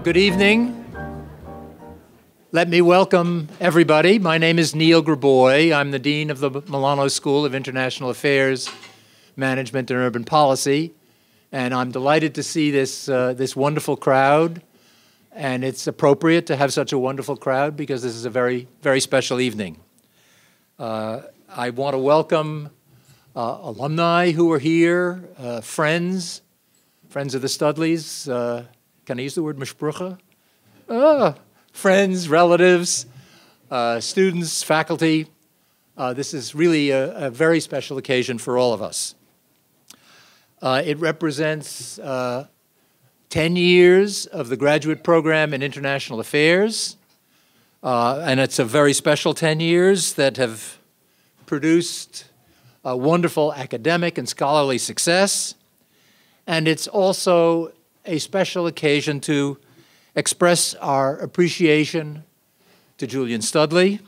Good evening. Let me welcome everybody. My name is Neil Graboy. I'm the Dean of the Milano School of International Affairs, Management and Urban Policy, and I'm delighted to see this wonderful crowd. And it's appropriate to have such a wonderful crowd because this is a very, very special evening. I want to welcome alumni who are here, friends of the Studleys. Can I use the word mishpucha? Friends, relatives, students, faculty. This is really a very special occasion for all of us. It represents 10 years of the graduate program in international affairs, and it's a very special 10 years that have produced a wonderful academic and scholarly success, and it's also a special occasion to express our appreciation to Julien Studley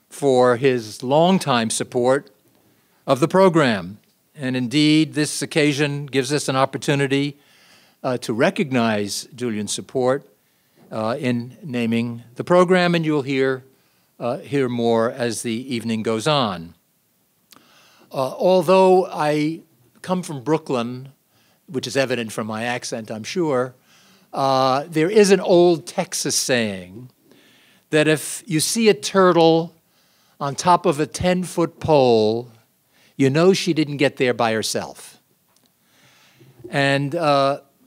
for his longtime support of the program. And indeed, this occasion gives us an opportunity to recognize Julian's support in naming the program, and you'll hear more as the evening goes on. Although I come from Brooklyn, which is evident from my accent, I'm sure, there is an old Texas saying that if you see a turtle on top of a 10-foot pole, you know she didn't get there by herself. And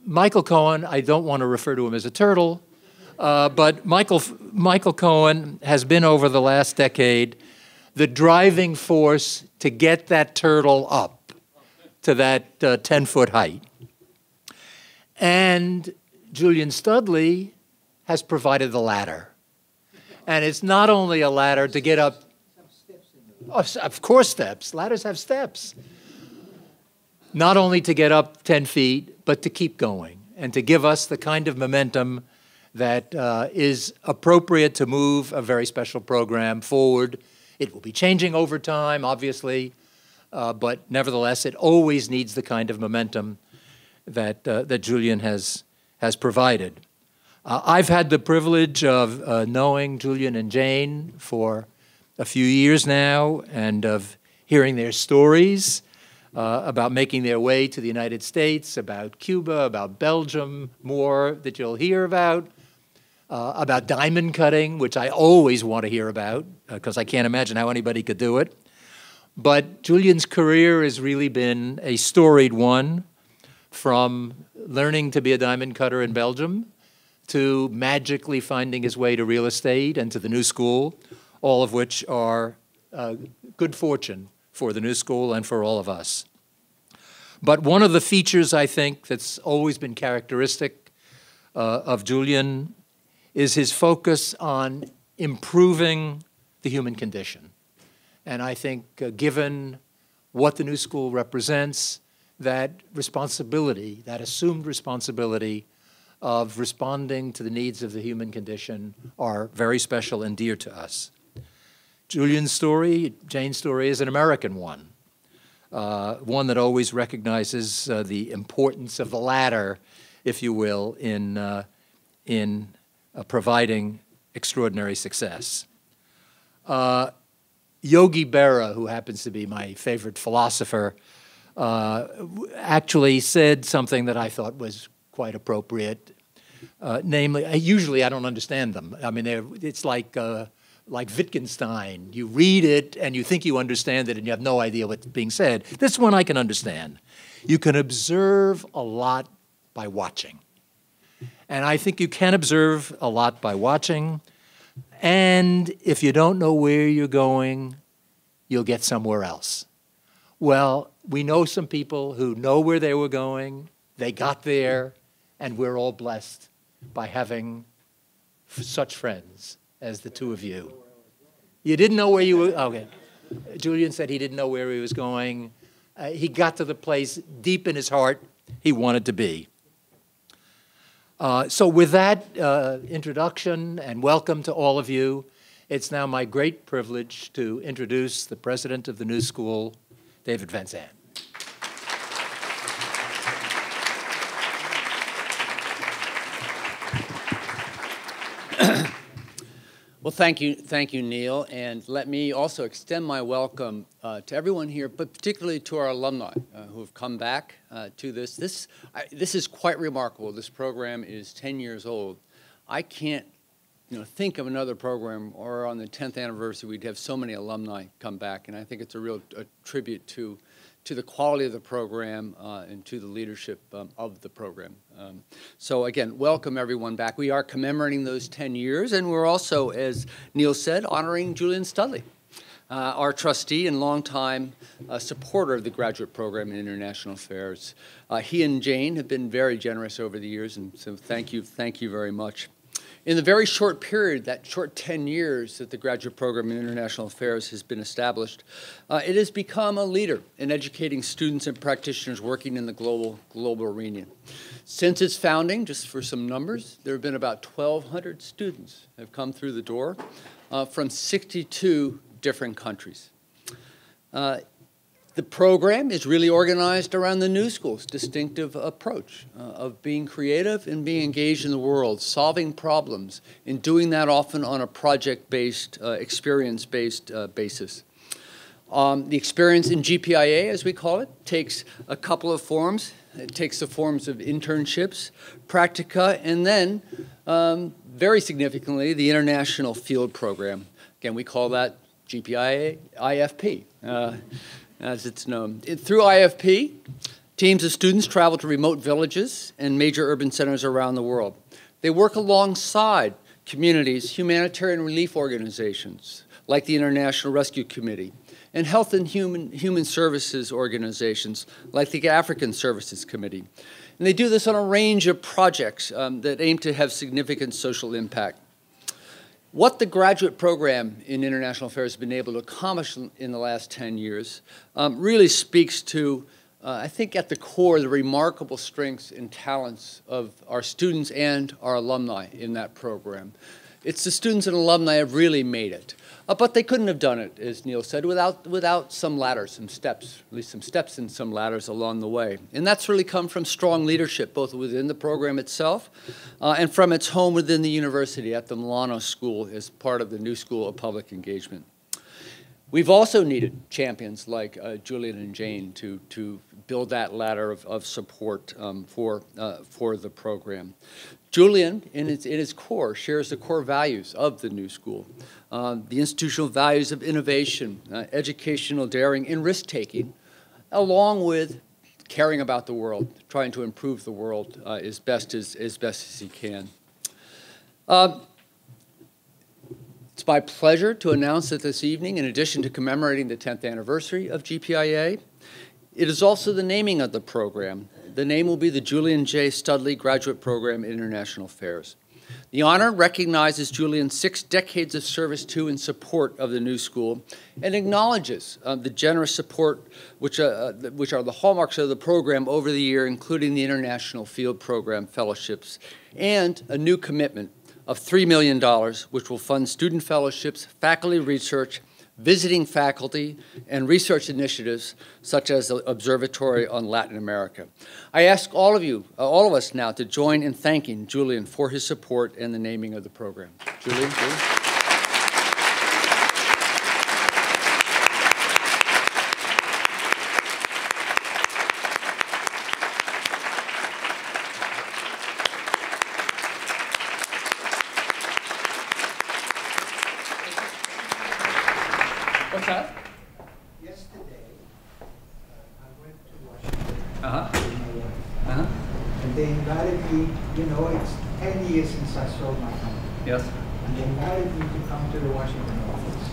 Michael Cohen, I don't want to refer to him as a turtle, but Michael Cohen has been over the last decade the driving force to get that turtle up to that 10-foot height. And Julien Studley has provided the ladder. And it's not only a ladder to get up, of course steps, ladders have steps. Not only to get up 10 feet, but to keep going and to give us the kind of momentum that is appropriate to move a very special program forward. It will be changing over time, obviously, but nevertheless, it always needs the kind of momentum that Julian has provided. I've had the privilege of knowing Julien and Jane for a few years now and of hearing their stories about making their way to the United States, about Cuba, about Belgium, more that you'll hear about diamond cutting, which I always want to hear about because I can't imagine how anybody could do it. But Julian's career has really been a storied one, from learning to be a diamond cutter in Belgium to magically finding his way to real estate and to the New School, all of which are good fortune for the New School and for all of us. But one of the features, I think, that's always been characteristic of Julien is his focus on improving the human condition. And I think given what the New School represents, that responsibility, that assumed responsibility of responding to the needs of the human condition are very special and dear to us. Julian's story, Jane's story, is an American one, one that always recognizes the importance of the ladder, if you will, in providing extraordinary success. Yogi Berra, who happens to be my favorite philosopher, actually said something that I thought was quite appropriate. Namely, usually I don't understand them. I mean, it's like Wittgenstein. You read it and you think you understand it and you have no idea what's being said. This one I can understand. You can observe a lot by watching. And I think you can observe a lot by watching. And if you don't know where you're going, you'll get somewhere else. Well, we know some people who know where they were going, they got there, and we're all blessed by having such friends as the two of you. You didn't know where you were, okay. Julien said he didn't know where he was going. He got to the place deep in his heart he wanted to be. So with that introduction and welcome to all of you, it's now my great privilege to introduce the president of the New School, David Van Zandt. Well, thank you, Neil, and let me also extend my welcome to everyone here, but particularly to our alumni who have come back to this. This is quite remarkable. This program is 10 years old. I can't, think of another program, or on the 10th anniversary, we'd have so many alumni come back, and I think it's a real tribute to the quality of the program and to the leadership of the program. So again, welcome everyone back. We are commemorating those 10 years, and we're also, as Neil said, honoring Julien Studley, our trustee and longtime supporter of the graduate program in international affairs. He and Jane have been very generous over the years, and so thank you very much. In the very short period, that short 10 years that the graduate program in international affairs has been established, it has become a leader in educating students and practitioners working in the global arena. Since its founding, just for some numbers, there have been about 1,200 students have come through the door from 62 different countries. The program is really organized around the New School's distinctive approach of being creative and being engaged in the world, solving problems, and doing that often on a project-based, experience-based basis. The experience in GPIA, as we call it, takes a couple of forms. It takes the forms of internships, practica, and then, very significantly, the International Field Program. Again, we call that GPIA IFP. As it's known. Through IFP, teams of students travel to remote villages and major urban centers around the world. They work alongside communities, humanitarian relief organizations like the International Rescue Committee, and health and human services organizations like the African Services Committee. And they do this on a range of projects that aim to have significant social impact. What the graduate program in international affairs has been able to accomplish in the last 10 years really speaks to, I think at the core, the remarkable strengths and talents of our students and our alumni in that program. It's the students and alumni have really made it. But they couldn't have done it, as Neil said, without some ladders, some steps, at least some steps and some ladders along the way. And that's really come from strong leadership, both within the program itself and from its home within the university at the Milano School as part of the New School of Public Engagement. We've also needed champions like Julien and Jane to build that ladder of support for the program. Julien, in its core, shares the core values of the New School, the institutional values of innovation, educational daring, and risk-taking, along with caring about the world, trying to improve the world as best as he can. It's my pleasure to announce that this evening, in addition to commemorating the 10th anniversary of GPIA, it is also the naming of the program. The name will be the Julien J. Studley Graduate Program in International Affairs. The honor recognizes Julian's 6 decades of service to and support of the New School and acknowledges the generous support which are the hallmarks of the program over the year, including the International Field Program fellowships and a new commitment of $3 million, which will fund student fellowships, faculty research, visiting faculty, and research initiatives such as the Observatory on Latin America. I ask all of us now to join in thanking Julian for his support and the naming of the program. Julian, please. What's that? Yesterday, I went to Washington with my wife. And they invited me, it's 10 years since I sold my company. Yes. And they invited me to come to the Washington office.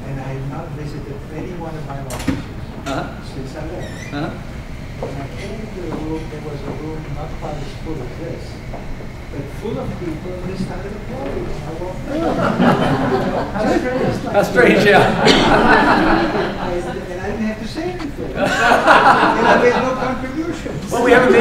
And I have not visited any one of my offices since I left. When I came into the room, there was a room not quite as full as this, but full of people, and they started applauding. I walked in. How strange. How strange, yeah. And I didn't have to say anything. There's no contribution. Well, we haven't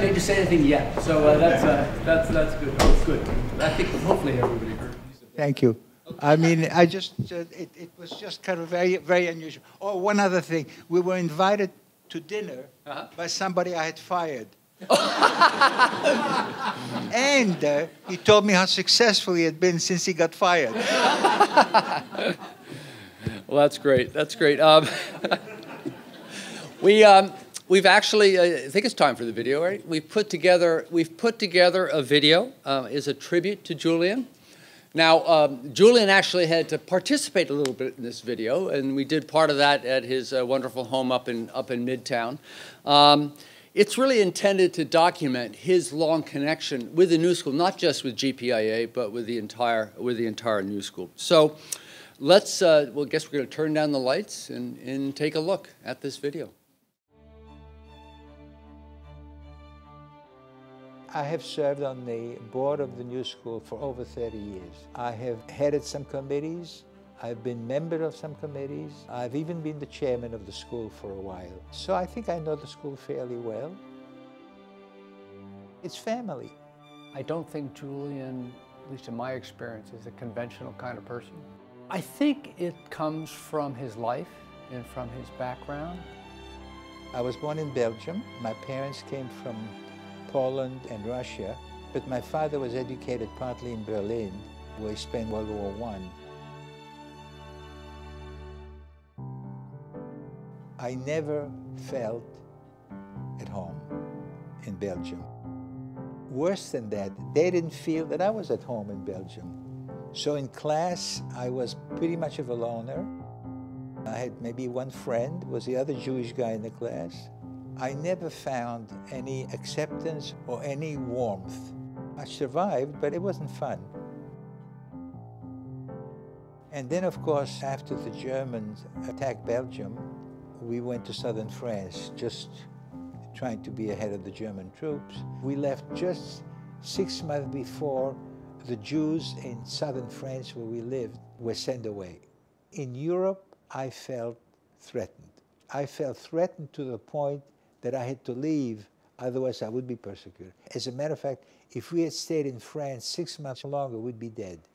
made you say anything yet, so that's good. Oh, it's good. I think hopefully everybody heard. Thank you. I mean, it was just kind of very, very unusual. Oh, one other thing. We were invited to dinner by somebody I had fired And he told me how successful he had been since he got fired. Well, that's great. That's great. We've actually, I think it's time for the video, right? We've put together a video as a tribute to Julian. Now, Julian actually had to participate a little bit in this video, and we did part of that at his wonderful home up in Midtown. It's really intended to document his long connection with the New School, not just with GPIA, but with the entire New School. So, let's. Well, I guess we're going to turn down the lights and take a look at this video. I have served on the board of the New School for over 30 years. I have headed some committees. I've been member of some committees. I've even been the chairman of the school for a while. So I think I know the school fairly well. It's family. I don't think Julian, at least in my experience, is a conventional kind of person. I think it comes from his life and from his background. I was born in Belgium. My parents came from Poland and Russia, but my father was educated partly in Berlin, where he spent World War I. I never felt at home in Belgium. Worse than that, they didn't feel that I was at home in Belgium. So in class, I was pretty much of a loner. I had maybe one friend, was the other Jewish guy in the class. I never found any acceptance or any warmth. I survived, but it wasn't fun. And then, of course, after the Germans attacked Belgium, we went to southern France, just trying to be ahead of the German troops. We left just 6 months before the Jews in southern France, where we lived, were sent away. In Europe, I felt threatened. I felt threatened to the point that I had to leave, otherwise I would be persecuted. As a matter of fact, if we had stayed in France 6 months longer, we'd be dead.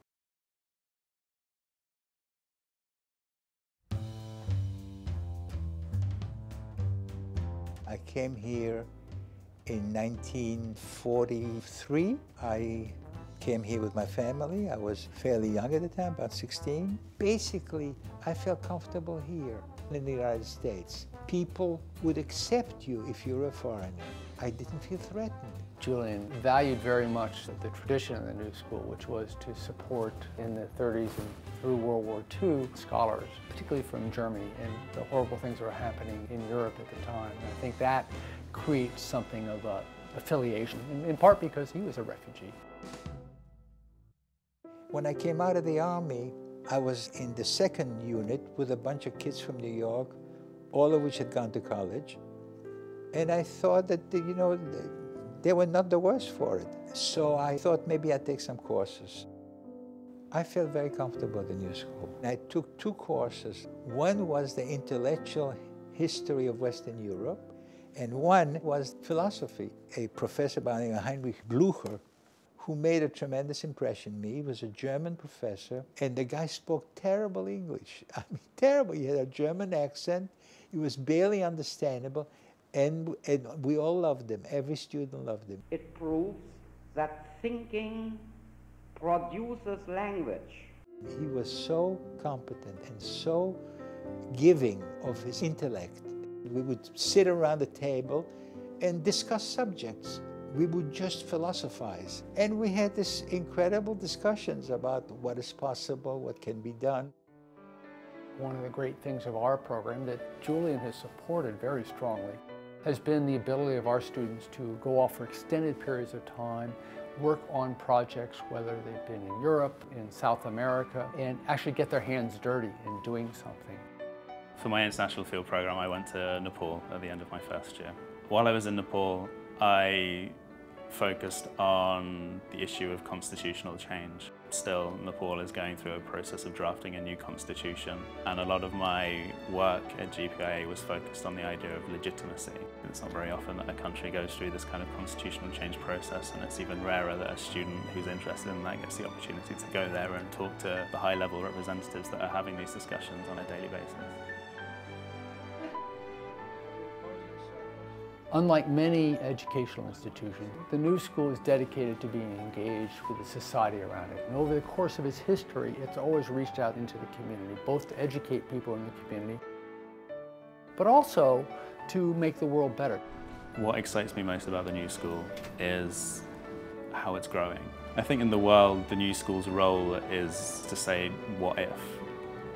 I came here in 1943. I came here with my family. I was fairly young at the time, about 16. Basically, I felt comfortable here in the United States. People would accept you if you're a foreigner. I didn't feel threatened. Julian valued very much the tradition of the New School, which was to support in the 30s and through World War II scholars, particularly from Germany, and the horrible things that were happening in Europe at the time. And I think that creates something of an affiliation, in part because he was a refugee. When I came out of the Army, I was in the 2nd unit with a bunch of kids from New York, all of which had gone to college. And I thought that, you know, they were not the worse for it. So I thought maybe I'd take some courses. I felt very comfortable at the New School. I took 2 courses. One was the intellectual history of Western Europe, and one was philosophy. A professor by the name of Heinrich Blücher, who made a tremendous impression on me. He was a German professor, and the guy spoke terrible English. I mean, terrible. He had a German accent. It was barely understandable, and we all loved him. Every student loved him. It proves that thinking produces language. He was so competent and so giving of his intellect. We would sit around the table and discuss subjects. We would just philosophize. And we had these incredible discussions about what is possible, what can be done. One of the great things of our program that Julian has supported very strongly has been the ability of our students to go off for extended periods of time, work on projects, whether they've been in Europe, in South America, and actually get their hands dirty in doing something. For my international field program, I went to Nepal at the end of my first year. While I was in Nepal, I focused on the issue of constitutional change. Still, Nepal is going through a process of drafting a new constitution, and a lot of my work at GPIA was focused on the idea of legitimacy. It's not very often that a country goes through this kind of constitutional change process, and it's even rarer that a student who's interested in that gets the opportunity to go there and talk to the high-level representatives that are having these discussions on a daily basis. Unlike many educational institutions, the New School is dedicated to being engaged with the society around it. And over the course of its history, it's always reached out into the community, both to educate people in the community, but also to make the world better. What excites me most about the New School is how it's growing. I think in the world, the New School's role is to say, what if?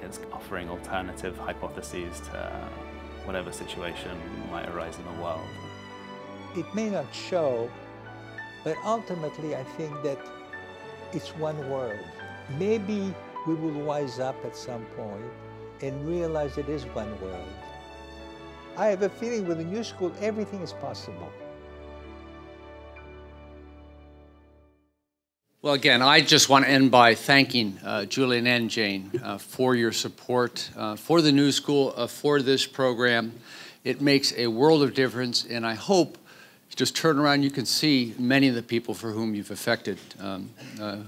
It's offering alternative hypotheses to whatever situation might arise in the world. It may not show, but ultimately I think that it's one world. Maybe we will wise up at some point and realize it is one world. I have a feeling with the New School, everything is possible. Well, again, I just want to end by thanking Julien and Jane for your support for the New School, for this program. It makes a world of difference, and I hope you just turn around, you can see many of the people for whom you've affected,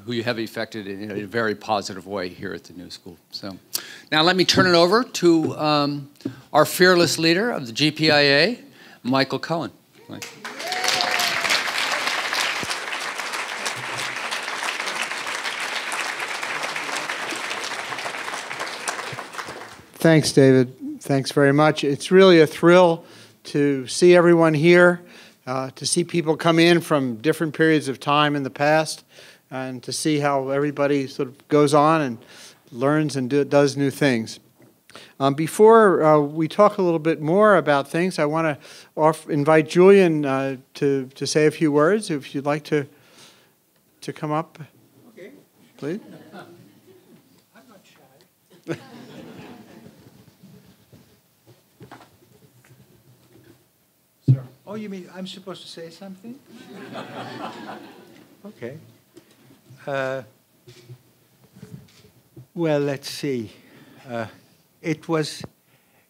who you have affected in a very positive way here at the New School. So now let me turn it over to our fearless leader of the GPIA, Michael Cohen. Mike. Thanks, David. Thanks very much. It's really a thrill to see everyone here, to see people come in from different periods of time in the past, and to see how everybody sort of goes on and learns and does new things. Before we talk a little bit more about things, I want to invite Julian to say a few words. If you'd like to come up, okay, please. I'm not shy. Oh, you mean I'm supposed to say something? Okay. Well, let's see. It was,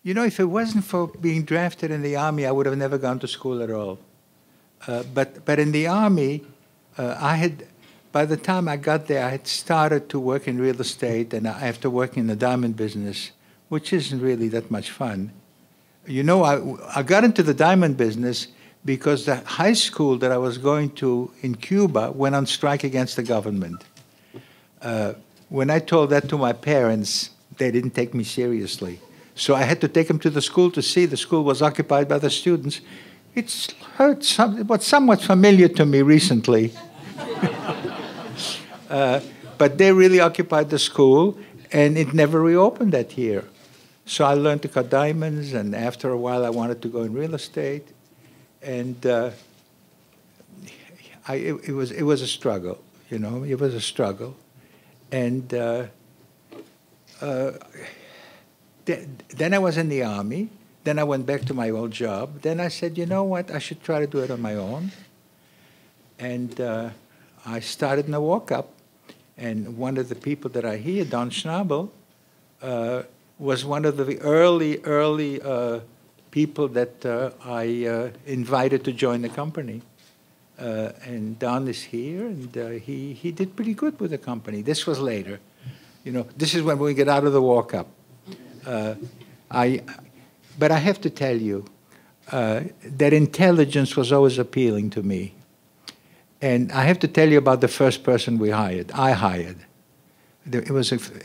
you know, if it wasn't for being drafted in the Army, I would have never gone to school at all. But in the Army, by the time I got there, I had started to work in real estate, and after working in the diamond business, which isn't really that much fun. You know, I got into the diamond business because the high school that I was going to in Cuba went on strike against the government. When I told that to my parents, they didn't take me seriously. So I had to take them to the school to see. The school was occupied by the students. It was somewhat familiar to me recently. But they really occupied the school, and it never reopened that year. So I learned to cut diamonds, and after a while I wanted to go in real estate. And it was a struggle, you know, it was a struggle. And then I was in the Army. Then I went back to my old job. Then I said, you know what, I should try to do it on my own. And I started in a walk-up. And one of the people that I hear, Don Schnabel, was one of the early people that I invited to join the company. And Don is here, and he did pretty good with the company. This was later. You know, this is when we get out of the walk-up. But I have to tell you that intelligence was always appealing to me. And I have to tell you about the first person I hired.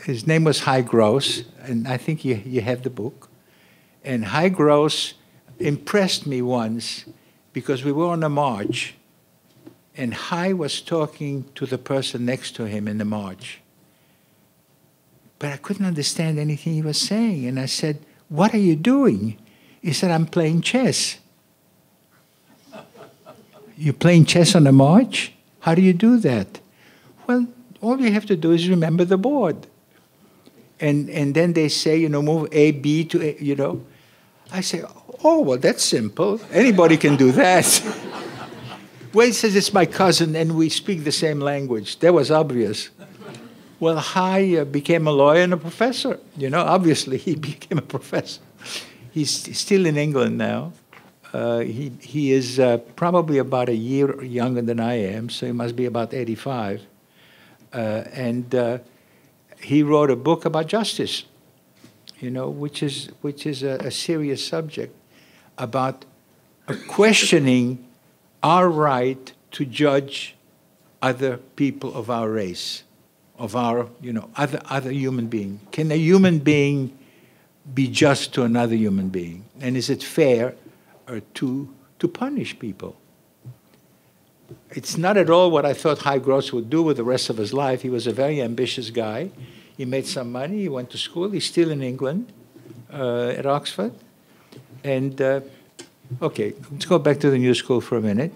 His name was High Gross, and I think you have the book. And High Gross impressed me once because we were on a march, and High was talking to the person next to him in the march. But I couldn't understand anything he was saying, and I said, "What are you doing?" He said, "I'm playing chess." "You're playing chess on a march? How do you do that?" "Well, all you have to do is remember the board." And then they say, you know, move A, B to A, you know. I say, "Oh, well, that's simple. Anybody can do that." Well, he says, "It's my cousin, and we speak the same language." That was obvious. Well, High became a lawyer and a professor. You know, obviously, he became a professor. He's still in England now. He is probably about a year younger than I am, so he must be about 85. And he wrote a book about justice, you know, which is a serious subject about questioning our right to judge other people of our race, of our, other human being. Can a human being be just to another human being? And is it fair to punish people? It's not at all what I thought High Gross would do with the rest of his life. He was a very ambitious guy. He made some money. He went to school. He's still in England, at Oxford. And, okay, let's go back to the new school for a minute.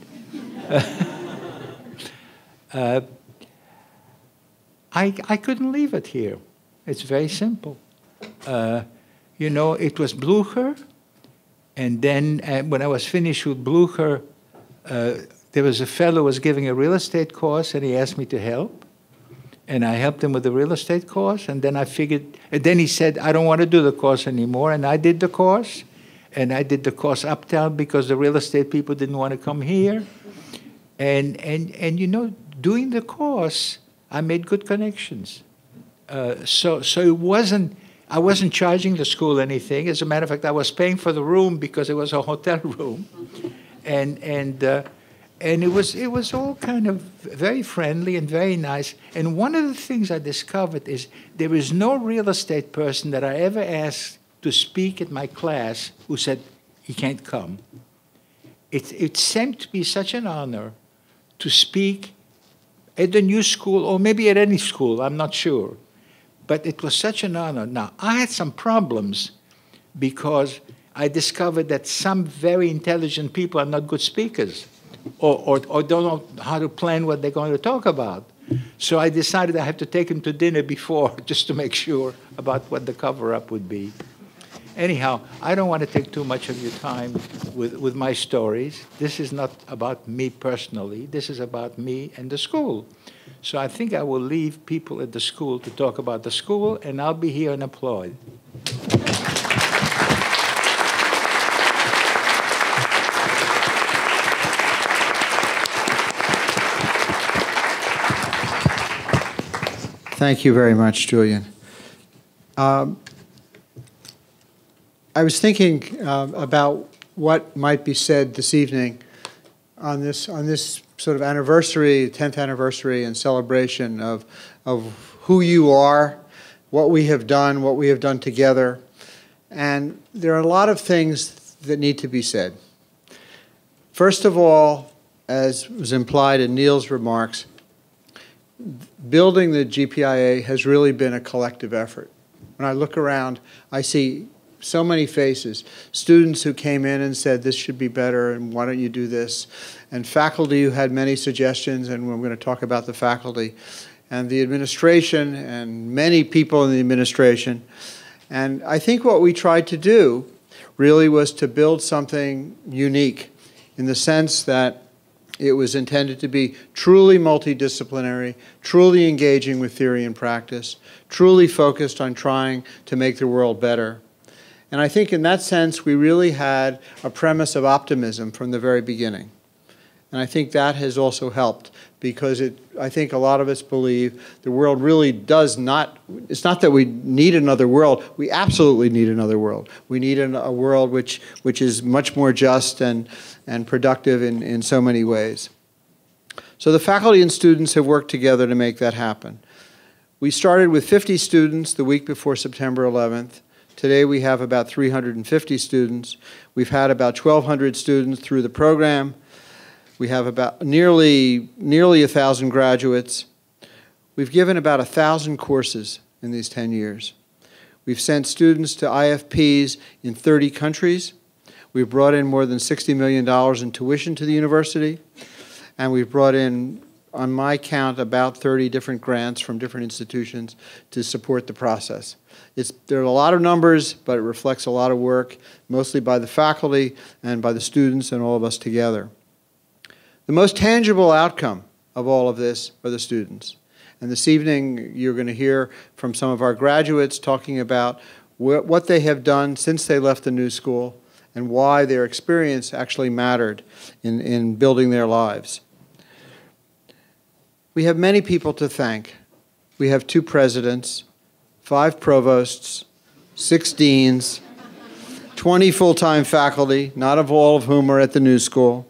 I couldn't leave it here. It's very simple. It was Blücher, and then when I was finished with Blücher, there was a fellow who was giving a real estate course, and he asked me to help. And I helped him with the real estate course, and then I figured, and then he said, I don't want to do the course anymore, and I did the course, and I did the course uptown because the real estate people didn't want to come here. And doing the course, I made good connections. So it wasn't, I wasn't charging the school anything. As a matter of fact, I was paying for the room because it was a hotel room. And it was all kind of very friendly and very nice. And one of the things I discovered is there is no real estate person that I ever asked to speak at my class who said, he can't come. It seemed to be such an honor to speak at the new school, or maybe at any school, I'm not sure. But it was such an honor. Now, I had some problems because I discovered that some very intelligent people are not good speakers, or don't know how to plan what they're going to talk about. So I decided I have to take them to dinner before just to make sure about what the cover-up would be. Anyhow, I don't want to take too much of your time with my stories. This is not about me personally. This is about me and the school. So I think I will leave people at the school to talk about the school, and I'll be here and applaud. Thank you very much, Julian. I was thinking about what might be said this evening on this sort of anniversary, 10th anniversary and celebration of who you are, what we have done together. And there are a lot of things that need to be said. First of all, as was implied in Neil's remarks, building the GPIA has really been a collective effort. When I look around, I see so many faces, students who came in and said, this should be better, and why don't you do this? And faculty who had many suggestions, and we're going to talk about the faculty, and the administration, and many people in the administration. And I think what we tried to do really was to build something unique in the sense that it was intended to be truly multidisciplinary, truly engaging with theory and practice, truly focused on trying to make the world better. And I think in that sense, we really had a premise of optimism from the very beginning. And I think that has also helped because I think a lot of us believe the world really does not, it's not that we need another world, we absolutely need another world. We need a world which is much more just and productive in so many ways. So the faculty and students have worked together to make that happen. We started with 50 students the week before September 11th. Today we have about 350 students. We've had about 1,200 students through the program. We have about nearly 1,000 graduates. We've given about 1,000 courses in these 10 years. We've sent students to IFPs in 30 countries. We've brought in more than $60 million in tuition to the university. And we've brought in, on my count, about 30 different grants from different institutions to support the process. There are a lot of numbers, but it reflects a lot of work, mostly by the faculty and by the students and all of us together. The most tangible outcome of all of this are the students. And this evening, you're going to hear from some of our graduates talking about what they have done since they left the new school and why their experience actually mattered in building their lives. We have many people to thank. We have 2 presidents, 5 provosts, 6 deans, 20 full-time faculty, not all of whom are at the New School,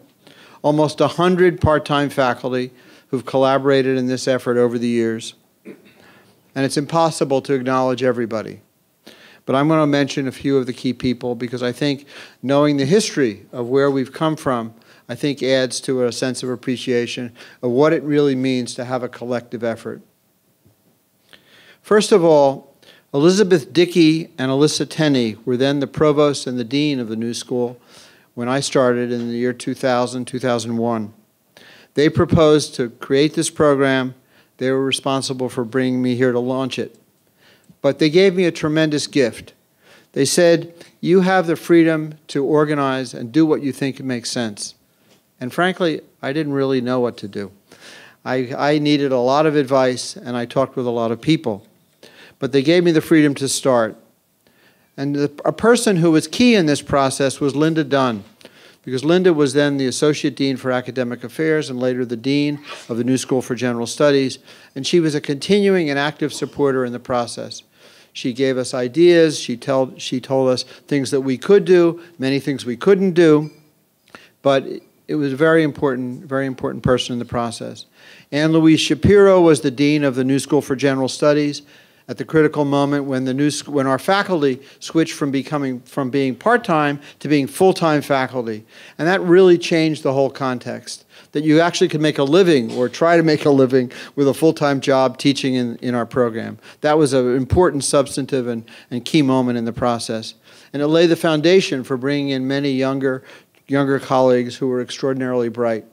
almost 100 part-time faculty who've collaborated in this effort over the years. And it's impossible to acknowledge everybody. But I'm going to mention a few of the key people because I think knowing the history of where we've come from, I think adds to a sense of appreciation of what it really means to have a collective effort. First of all, Elizabeth Dickey and Alyssa Tenney were then the provost and the dean of the New School when I started in the year 2000, 2001. They proposed to create this program. They were responsible for bringing me here to launch it. But they gave me a tremendous gift. They said, you have the freedom to organize and do what you think makes sense. And frankly, I didn't really know what to do. I needed a lot of advice, and I talked with a lot of people. But they gave me the freedom to start. And a person who was key in this process was Linda Dunn, because Linda was then the Associate Dean for Academic Affairs and later the Dean of the New School for General Studies, and she was a continuing and active supporter in the process. She gave us ideas, she told us things that we could do, many things we couldn't do, but it was a very important person in the process. Anne Louise Shapiro was the Dean of the New School for General Studies at the critical moment when our faculty switched from being part-time to being full-time faculty. And that really changed the whole context, that you actually could make a living or try to make a living with a full-time job teaching in our program. That was an important substantive and key moment in the process. And it laid the foundation for bringing in many younger colleagues who were extraordinarily bright.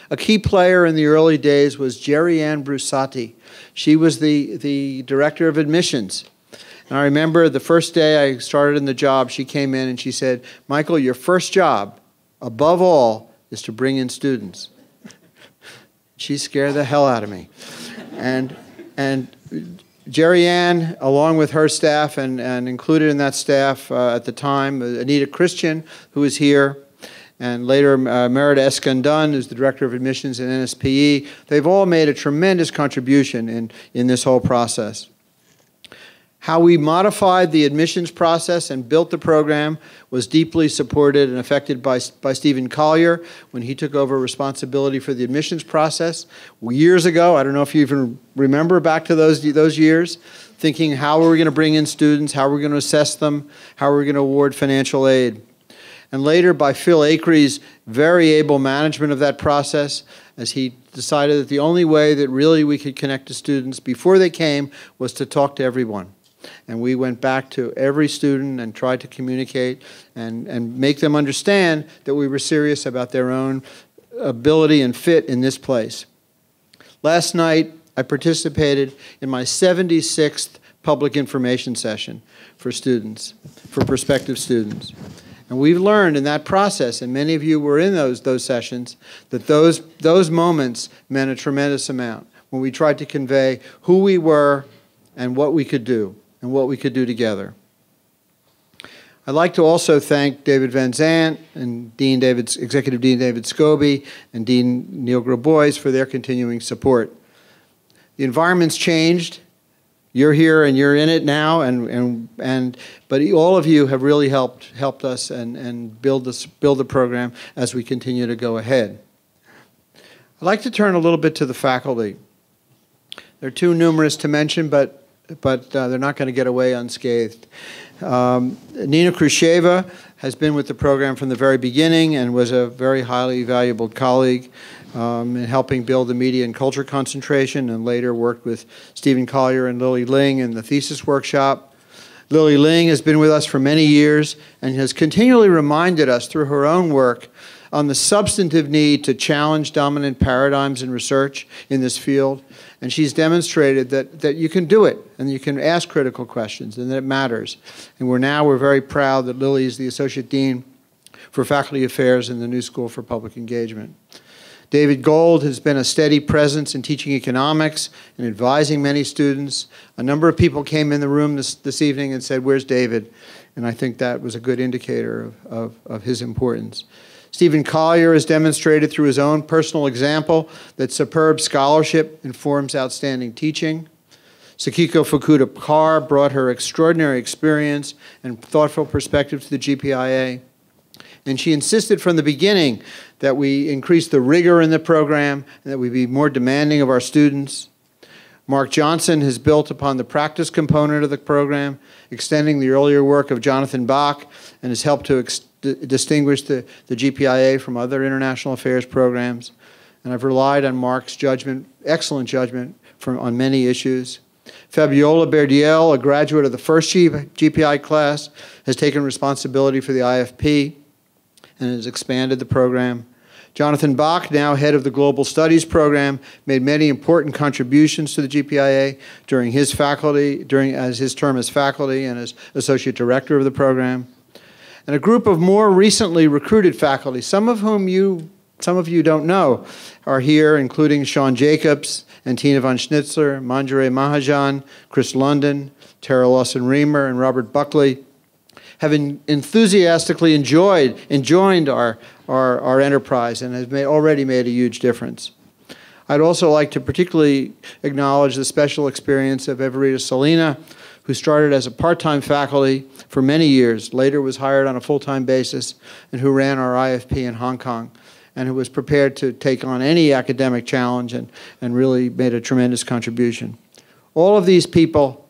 A key player in the early days was Jerry Ann Brusati. She was the director of admissions. And I remember the first day I started in the job, she came in and she said, Michael, your first job, above all, is to bring in students. She scared the hell out of me. And Jerry Ann, along with her staff, and included in that staff at the time, Anita Christian, who was here, and later Merida Escandon, who's the Director of Admissions at NSPE. They've all made a tremendous contribution in this whole process. How we modified the admissions process and built the program was deeply supported and affected by Stephen Collier when he took over responsibility for the admissions process years ago. I don't know if you even remember back to those years, thinking how are we going to bring in students, how are we going to assess them, how are we going to award financial aid. And later by Phil Acrey's very able management of that process, as he decided that the only way that really we could connect to students before they came was to talk to everyone. And we went back to every student and tried to communicate and make them understand that we were serious about their own ability and fit in this place. Last night, I participated in my 76th public information session for students, for prospective students. And we've learned in that process, and many of you were in those sessions, that those moments meant a tremendous amount when we tried to convey who we were and what we could do, and what we could do together. I'd like to also thank David Van Zandt and Executive Dean David Scobie and Dean Neil Grabois for their continuing support. The environment's changed. You're here and you're in it now, but all of you have really helped us and build the program as we continue to go ahead. I'd like to turn a little bit to the faculty. They're too numerous to mention, but they're not going to get away unscathed. Nina Khrushcheva has been with the program from the very beginning and was a very highly valuable colleague in helping build the media and culture concentration, and later worked with Stephen Collier and Lily Ling in the thesis workshop. Lily Ling has been with us for many years and has continually reminded us through her own work on the substantive need to challenge dominant paradigms in research in this field. And she's demonstrated that you can do it, and you can ask critical questions, and that it matters. And we're very proud that Lily is the Associate Dean for Faculty Affairs in the New School for Public Engagement. David Gold has been a steady presence in teaching economics and advising many students. A number of people came in the room this evening and said, "Where's David?" And I think that was a good indicator of his importance. Stephen Collier has demonstrated through his own personal example that superb scholarship informs outstanding teaching. Sakiko Fukuda-Carr brought her extraordinary experience and thoughtful perspective to the GPIA. And she insisted from the beginning that we increase the rigor in the program and that we be more demanding of our students. Mark Johnson has built upon the practice component of the program, extending the earlier work of Jonathan Bach, and has helped to distinguish the GPIA from other international affairs programs. And I've relied on Mark's judgment, excellent judgment, on many issues. Fabiola Berdiel, a graduate of the first GPI class, has taken responsibility for the IFP and has expanded the program. Jonathan Bach, now head of the Global Studies program, made many important contributions to the GPIA during his term as faculty and as associate director of the program. And a group of more recently recruited faculty, some of you don't know, are here, including Sean Jacobs and Tina von Schnitzler, Manjare Mahajan, Chris London, Tara Lawson-Reamer, and Robert Buckley, have enthusiastically joined our enterprise and has already made a huge difference. I'd also like to particularly acknowledge the special experience of Everita Salina, who started as a part-time faculty for many years, later was hired on a full-time basis, and who ran our IFP in Hong Kong, and who was prepared to take on any academic challenge and really made a tremendous contribution. All of these people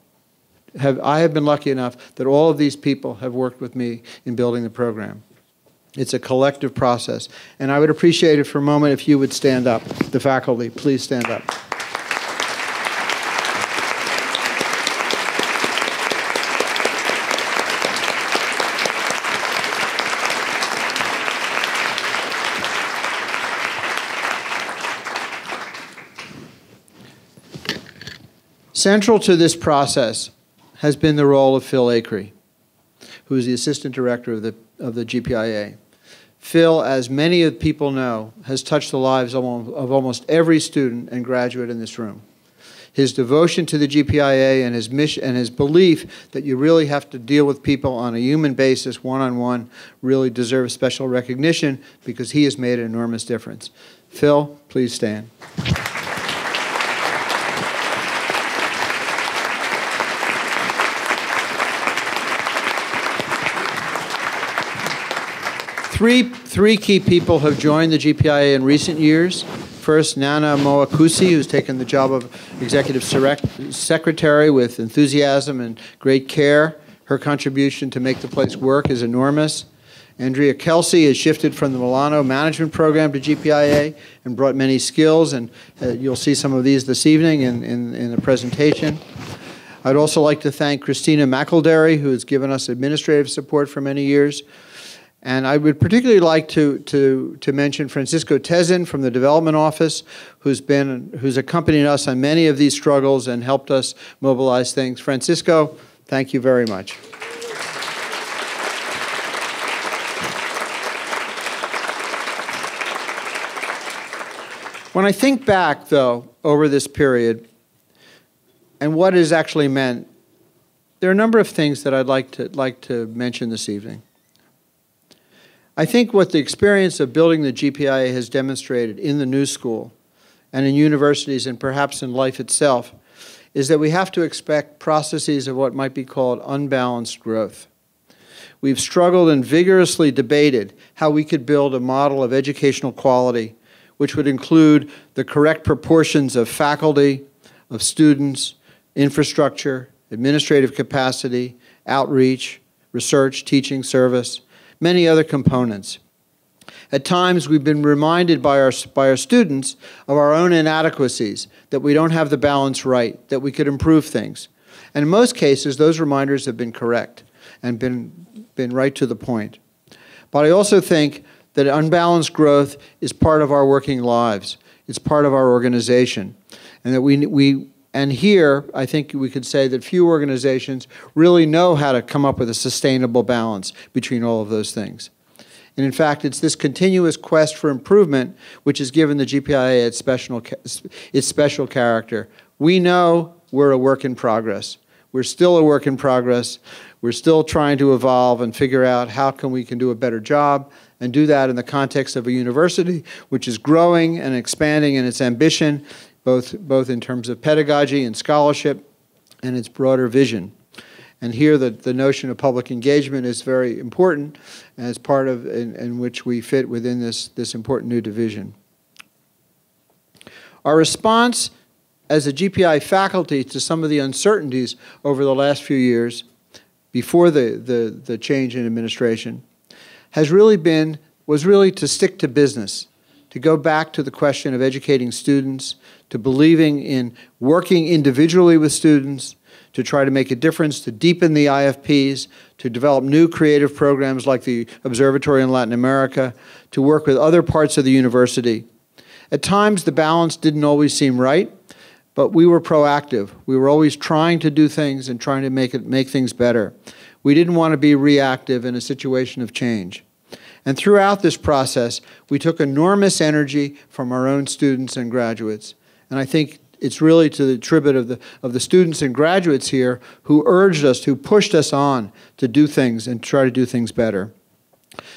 I have been lucky enough that all of these people have worked with me in building the program. It's a collective process. And I would appreciate it for a moment if you would stand up. The faculty, please stand up. Central to this process has been the role of Phil Acree, who is the assistant director of the GPIA. Phil, as many of people know, has touched the lives of almost every student and graduate in this room. His devotion to the GPIA and his mission and his belief that you really have to deal with people on a human basis, one-on-one, really deserves special recognition because he has made an enormous difference. Phil, please stand. Three key people have joined the GPIA in recent years. First, Nana Moakusi, who's taken the job of Executive Secretary with enthusiasm and great care. Her contribution to make the place work is enormous. Andrea Kelsey has shifted from the Milano Management Program to GPIA and brought many skills, and you'll see some of these this evening in the presentation. I'd also like to thank Christina McElderry, who has given us administrative support for many years. And I would particularly like to mention Francisco Tezin from the Development Office, who's accompanied us on many of these struggles and helped us mobilize things. Francisco, thank you very much. When I think back, though, over this period and what it has actually meant, there are a number of things that I'd like to mention this evening. I think what the experience of building the GPIA has demonstrated in the New School and in universities and perhaps in life itself is that we have to expect processes of what might be called unbalanced growth. We've struggled and vigorously debated how we could build a model of educational quality which would include the correct proportions of faculty, of students, infrastructure, administrative capacity, outreach, research, teaching, service, many other components. At times, we've been reminded by our students of our own inadequacies, that we don't have the balance right, that we could improve things. And in most cases, those reminders have been correct and been right to the point. But I also think that unbalanced growth is part of our working lives. It's part of our organization. And that and here, I think we could say that few organizations really know how to come up with a sustainable balance between all of those things. And in fact, it's this continuous quest for improvement which has given the GPIA its special character. We know we're a work in progress. We're still a work in progress. We're still trying to evolve and figure out how we can do a better job and do that in the context of a university which is growing and expanding in its ambition, both in terms of pedagogy and scholarship, and its broader vision. And here the notion of public engagement is very important as part of in which we fit within this important new division. Our response as a GPI faculty to some of the uncertainties over the last few years before the change in administration was really to stick to business, to go back to the question of educating students, to believing in working individually with students, to try to make a difference, to deepen the IFPs, to develop new creative programs like the Observatory in Latin America, to work with other parts of the university. At times, the balance didn't always seem right, but we were proactive. We were always trying to do things and trying to make things better. We didn't want to be reactive in a situation of change. And throughout this process, we took enormous energy from our own students and graduates. And I think it's really to the tribute of the students and graduates here who urged us, who pushed us on to do things and try to do things better.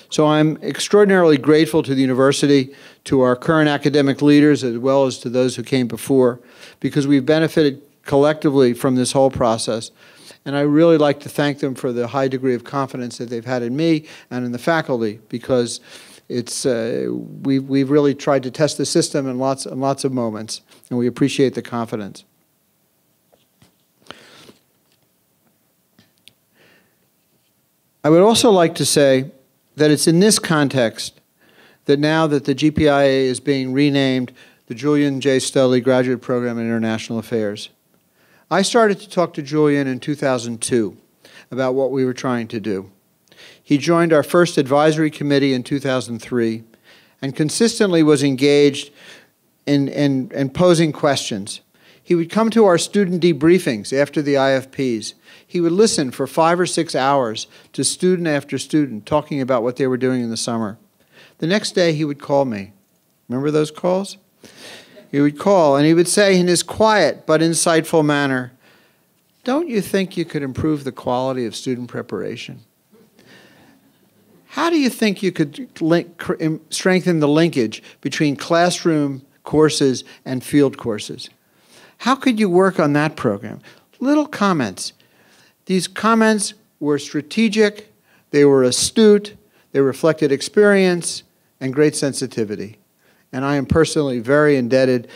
So I'm extraordinarily grateful to the university, to our current academic leaders, as well as to those who came before, because we've benefited collectively from this whole process. And I really like to thank them for the high degree of confidence that they've had in me and in the faculty, because it's, we've really tried to test the system in lots of moments, and we appreciate the confidence. I would also like to say that it's in this context that now that the GPIA is being renamed the Julien J. Studley Graduate Program in International Affairs. I started to talk to Julian in 2002 about what we were trying to do. He joined our first advisory committee in 2003 and consistently was engaged in posing questions. He would come to our student debriefings after the IFPs. He would listen for 5 or 6 hours to student after student talking about what they were doing in the summer. The next day he would call me. Remember those calls? He would call and he would say in his quiet but insightful manner, "Don't you think you could improve the quality of student preparation? How do you think you could strengthen the linkage between classroom courses and field courses? How could you work on that program?" Little comments. These comments were strategic, they were astute, they reflected experience and great sensitivity. And I am personally very indebted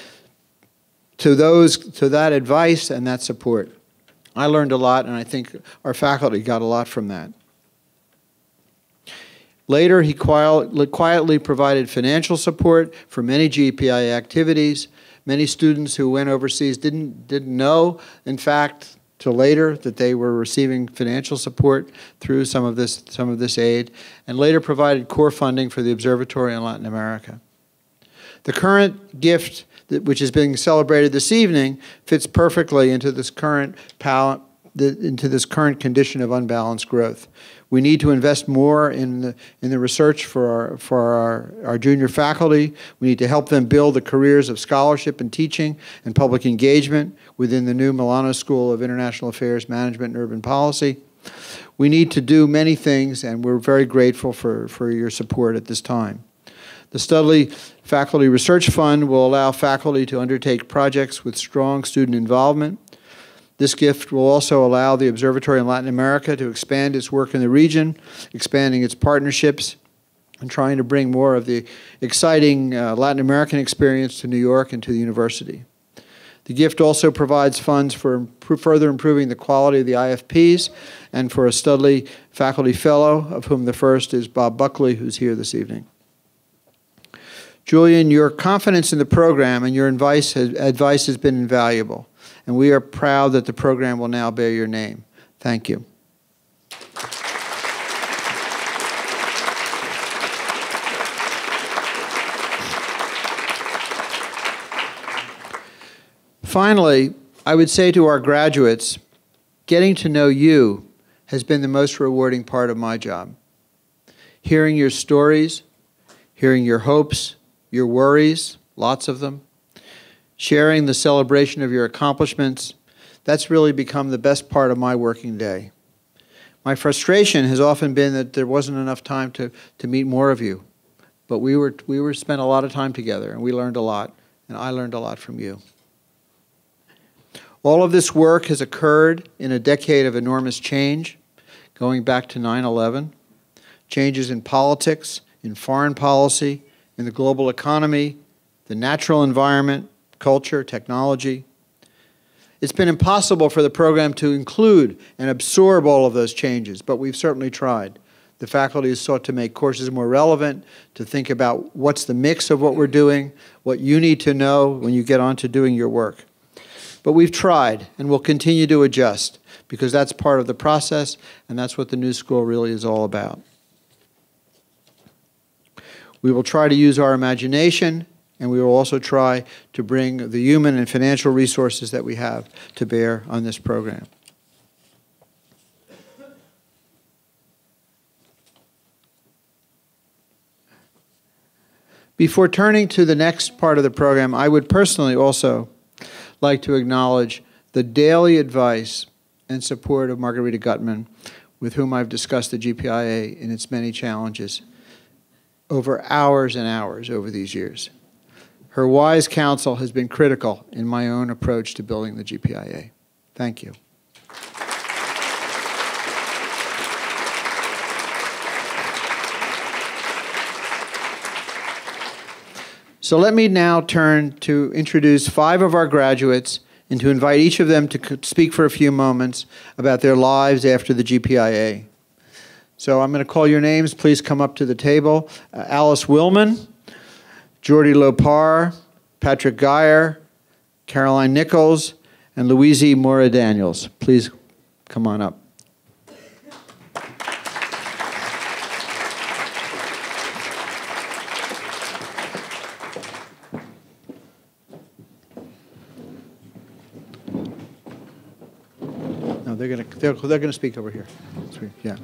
to that advice and that support. I learned a lot, and I think our faculty got a lot from that. Later, he quietly provided financial support for many GPI activities. Many students who went overseas didn't know, in fact, till later, that they were receiving financial support through some of this aid, and later provided core funding for the Observatory in Latin America. The current gift, which is being celebrated this evening, fits perfectly into this current condition of unbalanced growth. We need to invest more in the research for our junior faculty. We need to help them build the careers of scholarship and teaching and public engagement within the new Milano School of International Affairs, Management, and Urban Policy. We need to do many things, and we're very grateful for your support at this time. The Studley Faculty Research Fund will allow faculty to undertake projects with strong student involvement. This gift will also allow the Observatory in Latin America to expand its work in the region, expanding its partnerships, and trying to bring more of the exciting Latin American experience to New York and to the university. The gift also provides funds for further improving the quality of the IFPs and for a Studley Faculty Fellow, of whom the first is Bob Buckley, who's here this evening. Julian, your confidence in the program and your advice has been invaluable, and we are proud that the program will now bear your name. Thank you. Finally, I would say to our graduates, getting to know you has been the most rewarding part of my job. Hearing your stories, hearing your hopes, your worries, lots of them, sharing the celebration of your accomplishments, that's really become the best part of my working day. My frustration has often been that there wasn't enough time to meet more of you, but we spent a lot of time together, and we learned a lot, and I learned a lot from you. All of this work has occurred in a decade of enormous change, going back to 9/11, changes in politics, in foreign policy, in the global economy, the natural environment, culture, technology. It's been impossible for the program to include and absorb all of those changes, but we've certainly tried. The faculty has sought to make courses more relevant, to think about what's the mix of what we're doing, what you need to know when you get on to doing your work. But we've tried, and we'll continue to adjust, because that's part of the process, and that's what the New School really is all about. We will try to use our imagination, and we will also try to bring the human and financial resources that we have to bear on this program. Before turning to the next part of the program, I would personally also like to acknowledge the daily advice and support of Margarita Gutman, with whom I've discussed the GPIA and its many challenges over hours and hours over these years. Her wise counsel has been critical in my own approach to building the GPIA. Thank you. So let me now turn to introduce 5 of our graduates and to invite each of them to speak for a few moments about their lives after the GPIA. So I'm going to call your names. Please come up to the table. Alice Willman, Jordi Lopar, Patrick Geyer, Caroline Nichols, and Louise Mora Daniels. Please come on up. They're gonna speak over here. Yeah.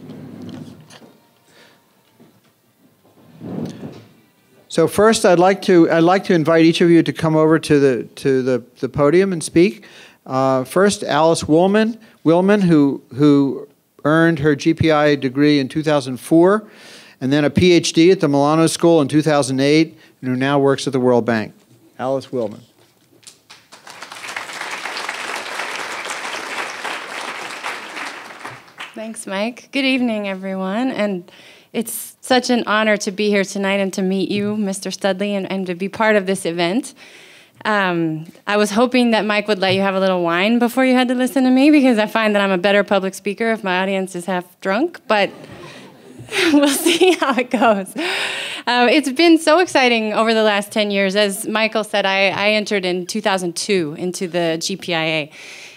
So first, I'd like to invite each of you to come over to the podium and speak. First, Alice Willman, who earned her GPI degree in 2004, and then a PhD at the Milano School in 2008, and who now works at the World Bank. Alice Willman. Thanks, Mike. Good evening, everyone. And it's such an honor to be here tonight and to meet you, Mr. Studley, and to be part of this event. I was hoping that Mike would let you have a little wine before you had to listen to me, because I find that I'm a better public speaker if my audience is half drunk, but we'll see how it goes. It's been so exciting over the last 10 years. As Michael said, I entered in 2002 into the GPIA.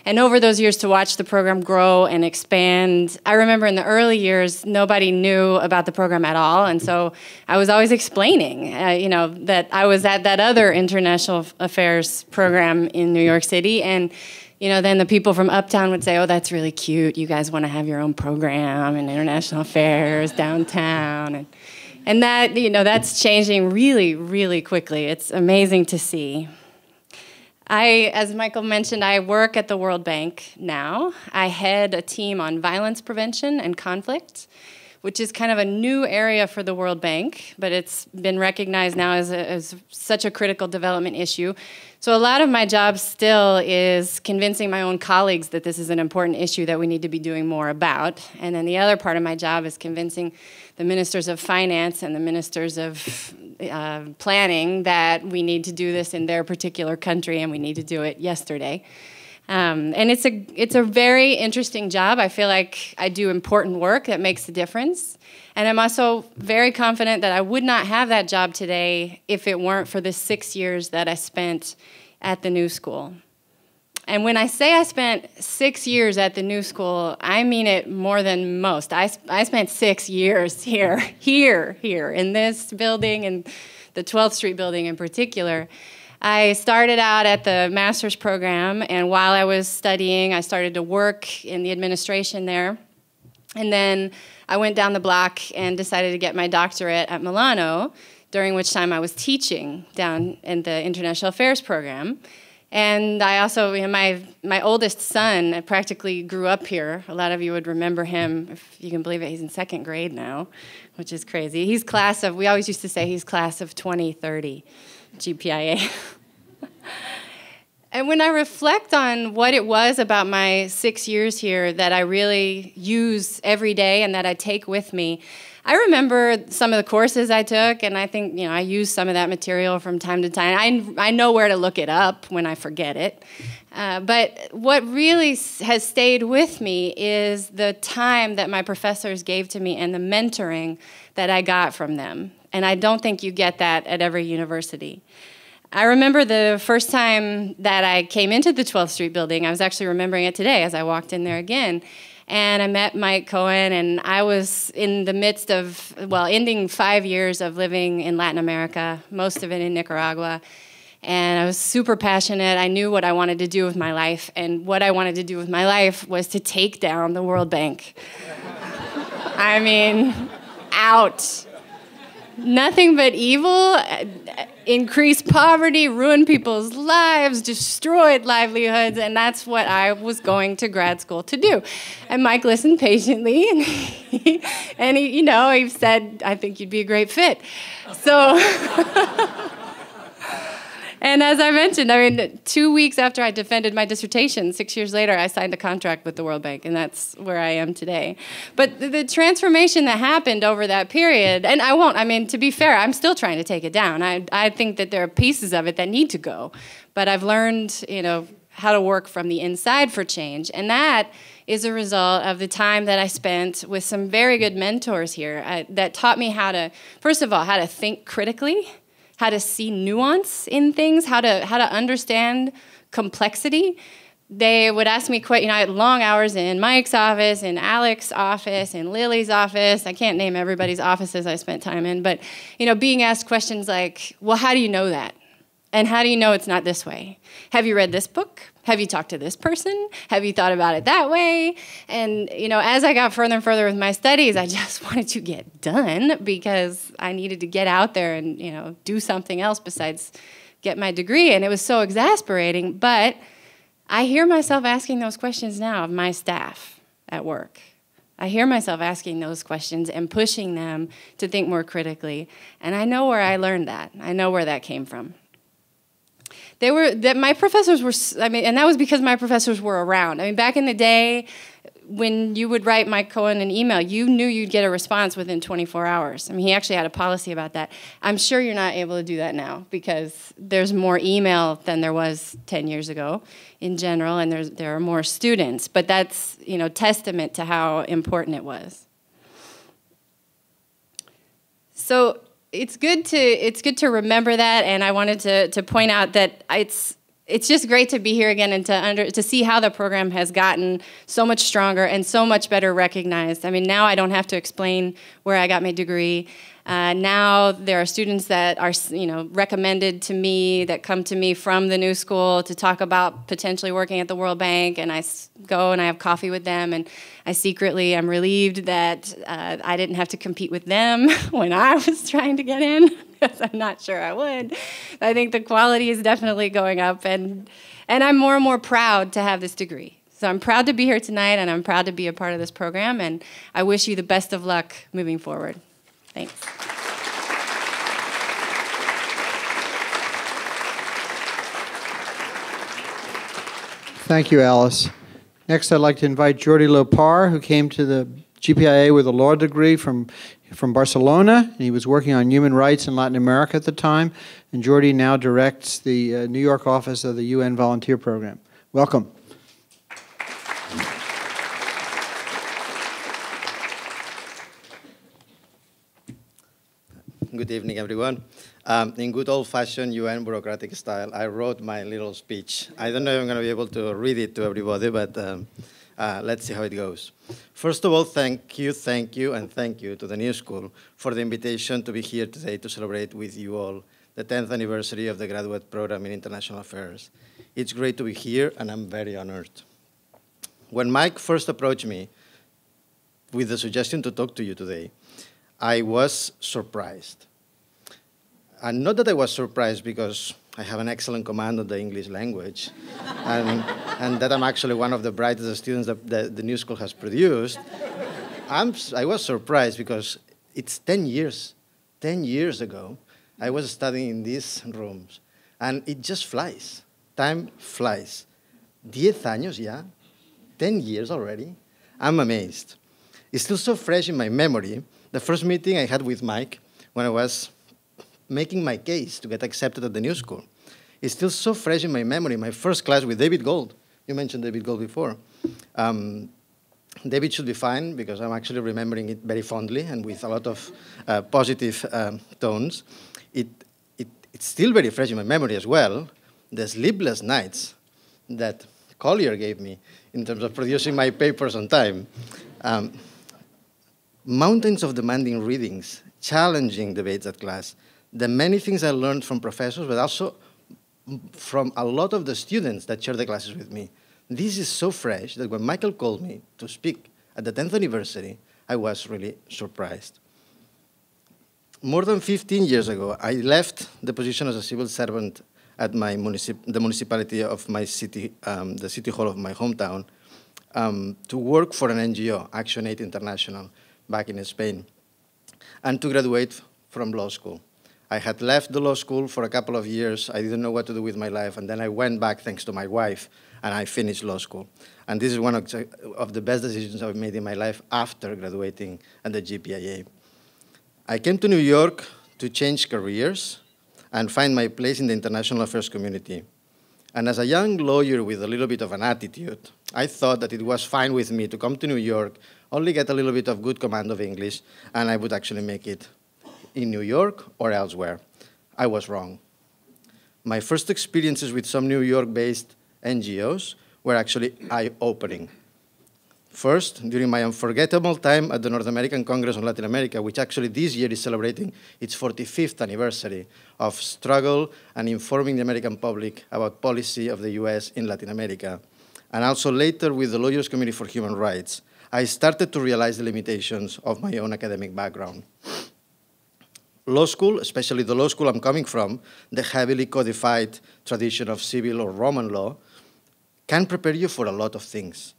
And over those years, to watch the program grow and expand, I remember in the early years, nobody knew about the program at all. And so I was always explaining, that I was at that other international affairs program in New York City. And, then the people from Uptown would say, oh, that's really cute. You guys want to have your own program in international affairs downtown. And that, that's changing really, really quickly. It's amazing to see. As Michael mentioned, I work at the World Bank now. I head a team on violence prevention and conflict, which is kind of a new area for the World Bank, but it's been recognized now as such a critical development issue. So a lot of my job still is convincing my own colleagues that this is an important issue that we need to be doing more about. And then the other part of my job is convincing the ministers of finance and the ministers of planning that we need to do this in their particular country and we need to do it yesterday. And it's a very interesting job. I feel like I do important work that makes a difference. And I'm also very confident that I would not have that job today if it weren't for the 6 years that I spent at the New School. And when I say I spent 6 years at the New School, I mean it more than most. I spent 6 years here in this building and the 12th Street building in particular. I started out at the master's program, and while I was studying, I started to work in the administration there. And then I went down the block and decided to get my doctorate at Milano, during which time I was teaching down in the international affairs program. And I also, my oldest son practically grew up here. A lot of you would remember him, if you can believe it. He's in 2nd grade now, which is crazy. He's we always used to say he's class of 2030 GPIA. And when I reflect on what it was about my 6 years here that I really use every day and that I take with me, I remember some of the courses I took, and I think, I use some of that material from time to time. I know where to look it up when I forget it. But what really has stayed with me is the time that my professors gave to me and the mentoring that I got from them. And I don't think you get that at every university. I remember the first time that I came into the 12th Street building. I was actually remembering it today as I walked in there again. And I met Mike Cohen, and I was in the midst of, ending 5 years of living in Latin America, most of it in Nicaragua. And I was super passionate. I knew what I wanted to do with my life. And what I wanted to do with my life was to take down the World Bank. I mean, out. Nothing but evil, increased poverty, ruined people's lives, destroyed livelihoods, and that's what I was going to grad school to do. And Mike listened patiently, and he said, I think you'd be a great fit. So... And as I mentioned, 2 weeks after I defended my dissertation, 6 years later, I signed a contract with the World Bank, and that's where I am today. But the transformation that happened over that period, and to be fair, I'm still trying to take it down. I think that there are pieces of it that need to go. But I've learned, how to work from the inside for change. And that is a result of the time that I spent with some very good mentors here that taught me first of all, how to think critically, how to see nuance in things, how to understand complexity. They would ask me I had long hours in Mike's office, in Alex's office, in Lily's office. I can't name everybody's offices I spent time in, but being asked questions like, well, how do you know that? And how do you know it's not this way? Have you read this book? Have you talked to this person? Have you thought about it that way? And, as I got further and further with my studies, I just wanted to get done because I needed to get out there and, do something else besides get my degree. And it was so exasperating. But I hear myself asking those questions now of my staff at work. I hear myself asking those questions and pushing them to think more critically. And I know where I learned that. I know where that came from. My professors were, and that was because my professors were around. Back in the day, when you would write Mike Cohen an email, you knew you'd get a response within 24 hours. He actually had a policy about that. I'm sure you're not able to do that now because there's more email than there was 10 years ago in general, and there are more students. But that's, testament to how important it was. So it's good to remember that, and I wanted to point out that it's just great to be here again and to see how the program has gotten so much stronger and so much better recognized. Now I don't have to explain where I got my degree. Now there are students that are, recommended to me, that come to me from the new school to talk about potentially working at the World Bank, and I go and I have coffee with them, and I'm relieved that I didn't have to compete with them when I was trying to get in, because I'm not sure I would. I think the quality is definitely going up, and I'm more and more proud to have this degree. So I'm proud to be here tonight, and I'm proud to be a part of this program, and I wish you the best of luck moving forward. Thanks. Thank you, Alice. Next, I'd like to invite Jordi Lopar, who came to the GPIA with a law degree from Barcelona, and he was working on human rights in Latin America at the time. And Jordi now directs the New York office of the UN Volunteer Program. Welcome. Good evening, everyone. In good old-fashioned UN bureaucratic style, I wrote my little speech. I don't know if I'm going to be able to read it to everybody, but let's see how it goes. First of all, thank you, and thank you to the New School for the invitation to be here today to celebrate with you all the 10th anniversary of the graduate program in international affairs. It's great to be here, and I'm very honored. When Mike first approached me with the suggestion to talk to you today, I was surprised. And not that I was surprised because I have an excellent command of the English language and that I'm actually one of the brightest students that the New School has produced. I was surprised because it's 10 years. 10 years ago, I was studying in these rooms, and it just flies. Time flies. 10 años ya? 10 years already? I'm amazed. It's still so fresh in my memory, the first meeting I had with Mike when I was making my case to get accepted at the new school. It's still so fresh in my memory, my first class with David Gold. You mentioned David Gold before. David should be fine because I'm actually remembering it very fondly and with a lot of positive tones. It's still very fresh in my memory as well, the sleepless nights that Collier gave me in terms of producing my papers on time. Mountains of demanding readings, challenging debates at class, the many things I learned from professors, but also from a lot of the students that share the classes with me. This is so fresh that when Michael called me to speak at the 10th anniversary, I was really surprised. More than 15 years ago, I left the position as a civil servant at the municipality of my city, the city hall of my hometown, to work for an NGO, Action Aid International, back in Spain, and to graduate from law school. I had left the law school for a couple of years. I didn't know what to do with my life, and then I went back thanks to my wife, and I finished law school. And this is one of the best decisions I've made in my life after graduating at the GPIA. I came to New York to change careers and find my place in the international affairs community. And as a young lawyer with a little bit of an attitude, I thought that it was fine with me to come to New York, only get a little bit of good command of English, and I would actually make it in New York or elsewhere. I was wrong. My first experiences with some New York-based NGOs were actually eye-opening. First, during my unforgettable time at the North American Congress on Latin America, which actually this year is celebrating its 45th anniversary of struggle and informing the American public about policy of the US in Latin America, and also later with the Lawyers Committee for Human Rights, I started to realize the limitations of my own academic background. Law school, especially the law school I'm coming from, the heavily codified tradition of civil or Roman law, can prepare you for a lot of things.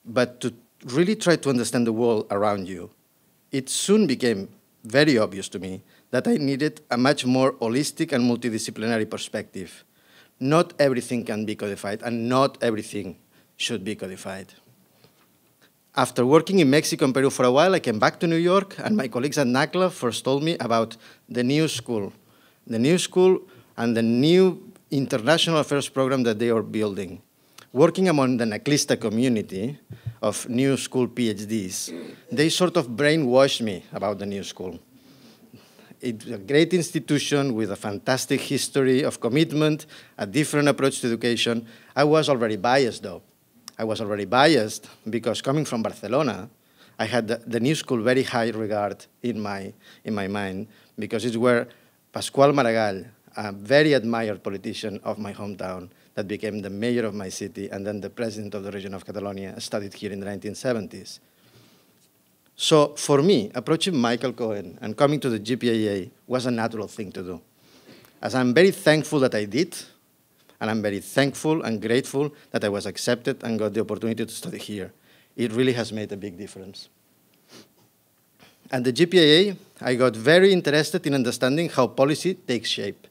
But to really try to understand the world around you, it soon became very obvious to me that I needed a much more holistic and multidisciplinary perspective. Not everything can be codified, and not everything should be codified. After working in Mexico and Peru for a while, I came back to New York, and my colleagues at NACLA first told me about the new school and the new international affairs program that they are building. Working among the NACLista community of new school PhDs, they sort of brainwashed me about the new school. It's a great institution with a fantastic history of commitment, a different approach to education. I was already biased, though. I was already biased because coming from Barcelona, I had the new school very high regard in my mind because it's where Pasqual Maragall, a very admired politician of my hometown that became the mayor of my city and then the president of the region of Catalonia, studied here in the 1970s. So for me, approaching Michael Cohen and coming to the GPIA was a natural thing to do. As I'm very thankful that I did, and I'm very thankful and grateful that I was accepted and got the opportunity to study here. It really has made a big difference. At the GPIA, I got very interested in understanding how policy takes shape,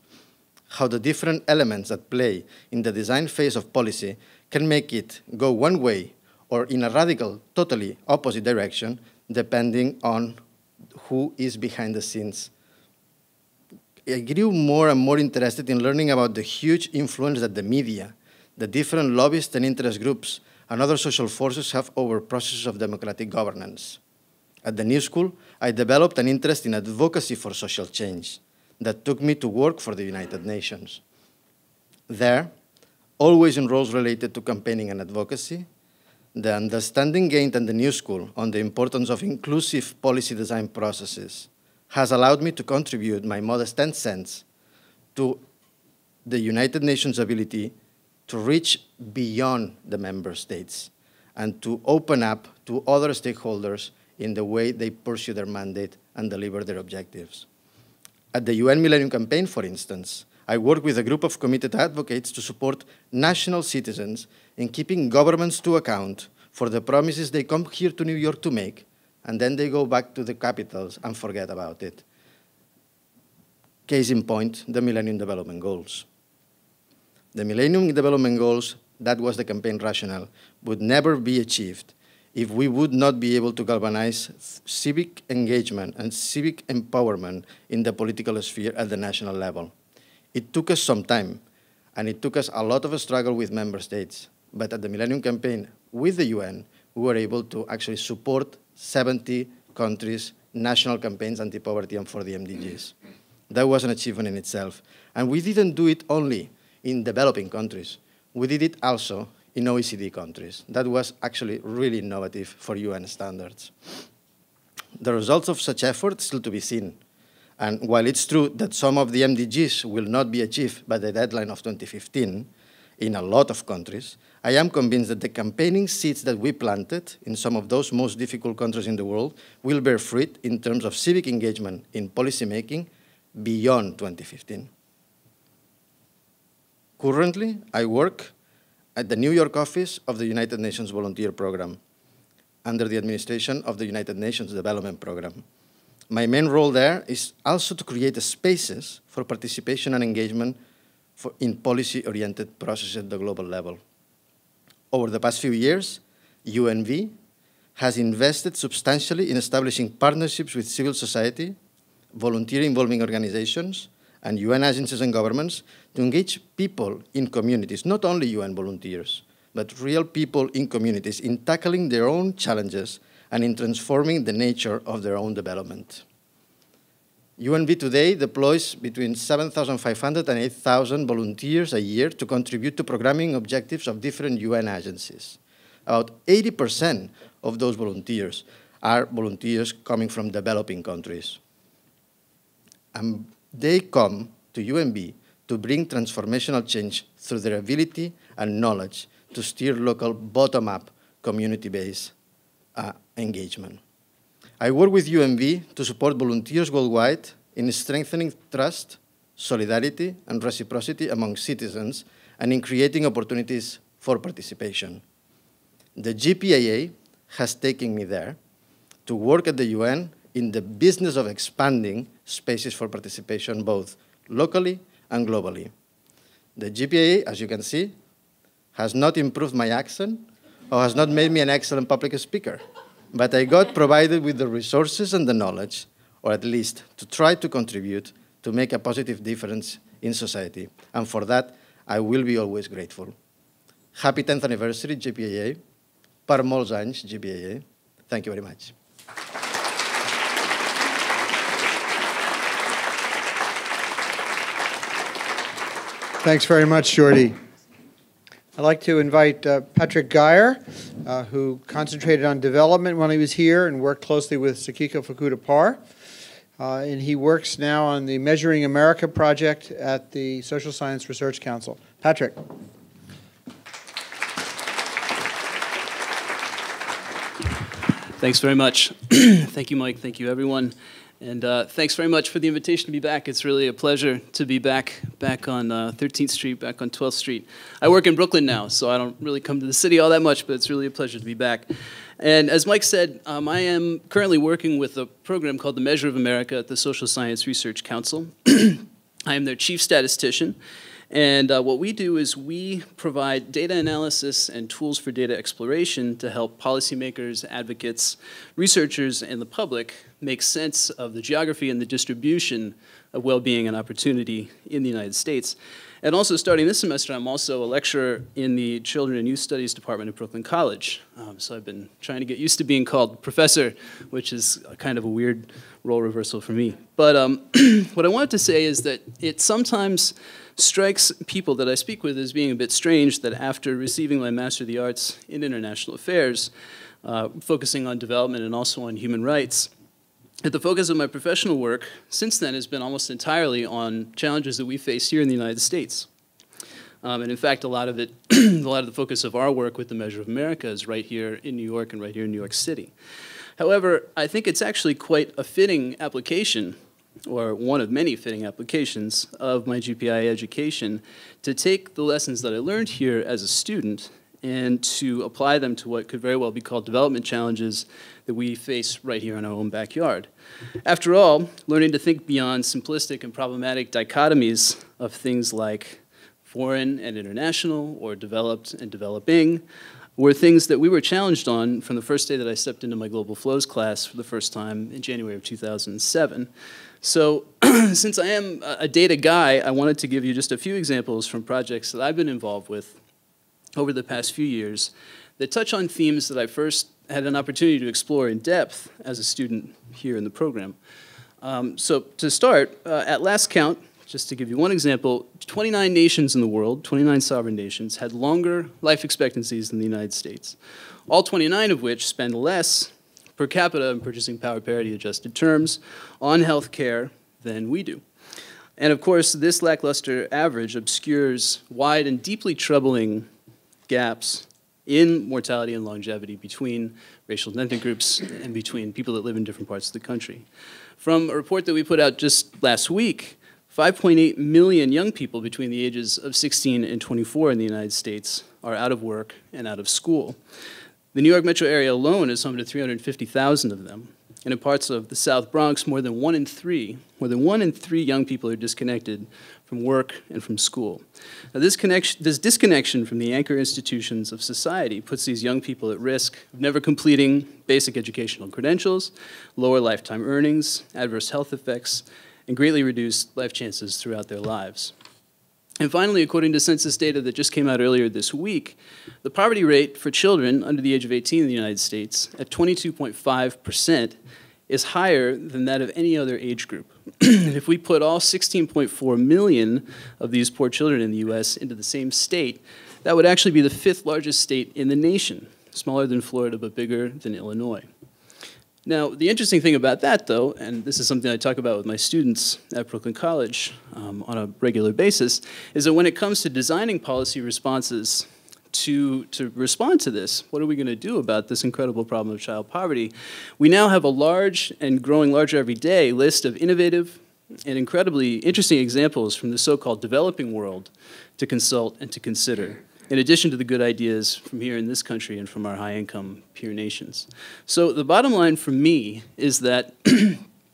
how the different elements that play in the design phase of policy can make it go one way or in a radical, totally opposite direction, depending on who is behind the scenes. I grew more and more interested in learning about the huge influence that the media, the different lobbyists and interest groups, and other social forces have over processes of democratic governance. At the New School, I developed an interest in advocacy for social change that took me to work for the United Nations. There, always in roles related to campaigning and advocacy, the understanding gained at the New School on the importance of inclusive policy design processes has allowed me to contribute my modest 10 cents to the United Nations' ability to reach beyond the member states and to open up to other stakeholders in the way they pursue their mandate and deliver their objectives. At the UN Millennium Campaign, for instance, I work with a group of committed advocates to support national citizens in keeping governments to account for the promises they come here to New York to make, and then they go back to the capitals and forget about it. Case in point, the Millennium Development Goals. The Millennium Development Goals, that was the campaign rationale, would never be achieved if we would not be able to galvanize civic engagement and civic empowerment in the political sphere at the national level. It took us some time, and it took us a lot of struggle with member states. But at the Millennium Campaign with the UN, we were able to actually support 70 countries' national campaigns anti-poverty and for the MDGs. That was an achievement in itself. And we didn't do it only in developing countries. We did it also in OECD countries. That was actually really innovative for UN standards. The results of such efforts still to be seen. And while it's true that some of the MDGs will not be achieved by the deadline of 2015 in a lot of countries, I am convinced that the campaigning seeds that we planted in some of those most difficult countries in the world will bear fruit in terms of civic engagement in policymaking beyond 2015. Currently, I work at the New York office of the United Nations Volunteer Program under the administration of the United Nations Development Program. My main role there is also to create spaces for participation and engagement in policy-oriented processes at the global level. Over the past few years, UNV has invested substantially in establishing partnerships with civil society, volunteer-involving organizations, and UN agencies and governments to engage people in communities, not only UN volunteers, but real people in communities in tackling their own challenges and in transforming the nature of their own development. UNV today deploys between 7,500 and 8,000 volunteers a year to contribute to programming objectives of different UN agencies. About 80% of those volunteers are volunteers coming from developing countries. And they come to UNV to bring transformational change through their ability and knowledge to steer local bottom-up community-based engagement. I work with UNV to support volunteers worldwide in strengthening trust, solidarity, and reciprocity among citizens, and in creating opportunities for participation. The GPAA has taken me there to work at the UN in the business of expanding spaces for participation both locally and globally. The GPAA, as you can see, has not improved my accent or has not made me an excellent public speaker. But I got provided with the resources and the knowledge, or at least to try to contribute to make a positive difference in society. And for that, I will be always grateful. Happy 10th anniversary, GPAA. Per molts anys, GPAA. Thank you very much. Thanks very much, Jordi. I'd like to invite Patrick Geyer, who concentrated on development when he was here and worked closely with Sakiko Fukuda-Parr. And he works now on the Measuring America project at the Social Science Research Council. Patrick. Thanks very much. Thank you, Mike. Thank you, everyone. And thanks very much for the invitation to be back. It's really a pleasure to be back on 13th Street, back on 12th Street. I work in Brooklyn now, so I don't really come to the city all that much, but it's really a pleasure to be back. And as Mike said, I am currently working with a program called the Measure of America at the Social Science Research Council. I am their chief statistician. And what we do is we provide data analysis and tools for data exploration to help policymakers, advocates, researchers, and the public make sense of the geography and the distribution of well-being and opportunity in the United States. And also starting this semester, I'm also a lecturer in the Children and Youth Studies Department at Brooklyn College. So I've been trying to get used to being called professor, which is kind of a weird role reversal for me. But what I wanted to say is that it sometimes strikes people that I speak with as being a bit strange that after receiving my Master of the Arts in International Affairs, focusing on development and also on human rights, that the focus of my professional work since then has been almost entirely on challenges that we face here in the United States. And in fact, a lot of the focus of our work with the Measure of America is right here in New York and right here in New York City. However, I think it's actually quite a fitting application, or one of many fitting applications of my GPI education, to take the lessons that I learned here as a student and to apply them to what could very well be called development challenges that we face right here in our own backyard. After all, learning to think beyond simplistic and problematic dichotomies of things like foreign and international, or developed and developing, were things that we were challenged on from the first day that I stepped into my Global Flows class for the first time in January of 2007. So since I am a data guy, I wanted to give you just a few examples from projects that I've been involved with over the past few years that touch on themes that I first had an opportunity to explore in depth as a student here in the program. So to start, at last count, just to give you one example, 29 nations in the world, 29 sovereign nations, had longer life expectancies than the United States, all 29 of which spend less per capita in purchasing power parity adjusted terms on health care than we do. And of course, this lackluster average obscures wide and deeply troubling gaps in mortality and longevity between racial and ethnic groups and between people that live in different parts of the country. From a report that we put out just last week, 5.8 million young people between the ages of 16 and 24 in the United States are out of work and out of school. The New York metro area alone is home to 350,000 of them. And in parts of the South Bronx, more than one in three young people are disconnected from work and from school. Now, this disconnection from the anchor institutions of society puts these young people at risk of never completing basic educational credentials, lower lifetime earnings, adverse health effects, and greatly reduced life chances throughout their lives. And finally, according to census data that just came out earlier this week, the poverty rate for children under the age of 18 in the United States at 22.5% is higher than that of any other age group. And if we put all 16.4 million of these poor children in the US into the same state, that would actually be the 5th largest state in the nation, smaller than Florida but bigger than Illinois. Now, the interesting thing about that, though, and this is something I talk about with my students at Brooklyn College on a regular basis, is that when it comes to designing policy responses to respond to this, what are we going to do about this incredible problem of child poverty? We now have a large and growing larger every day list of innovative and incredibly interesting examples from the so-called developing world to consult and to consider, in addition to the good ideas from here in this country and from our high-income peer nations. So the bottom line for me is that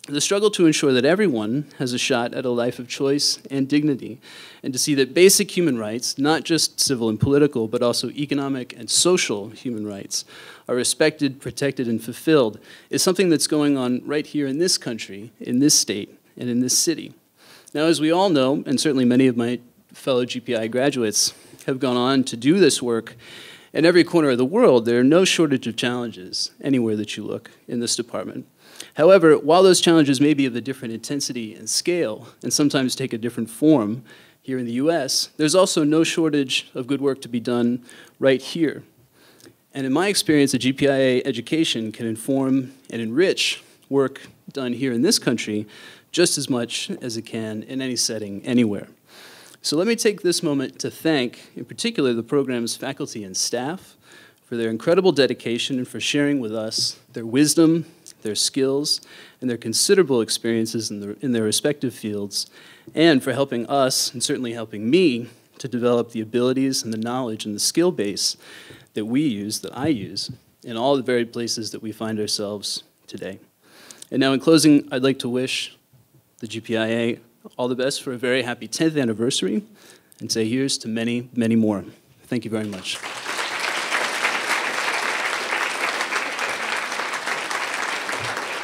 the struggle to ensure that everyone has a shot at a life of choice and dignity, and to see that basic human rights, not just civil and political, but also economic and social human rights, are respected, protected, and fulfilled, is something that's going on right here in this country, in this state, and in this city. Now, as we all know, and certainly many of my fellow GPI graduates have gone on to do this work, in every corner of the world, there are no shortage of challenges anywhere that you look in this department. However, while those challenges may be of a different intensity and scale, and sometimes take a different form here in the US, there's also no shortage of good work to be done right here. And in my experience, a GPIA education can inform and enrich work done here in this country just as much as it can in any setting, anywhere. So let me take this moment to thank, in particular, the program's faculty and staff for their incredible dedication and for sharing with us their wisdom, their skills, and their considerable experiences in their respective fields, and for helping us, and certainly helping me, to develop the abilities and the knowledge and the skill base that we use, that I use, in all the varied places that we find ourselves today. And now in closing, I'd like to wish the GPIA all the best for a very happy 10th anniversary, and say here's to many, many more. Thank you very much.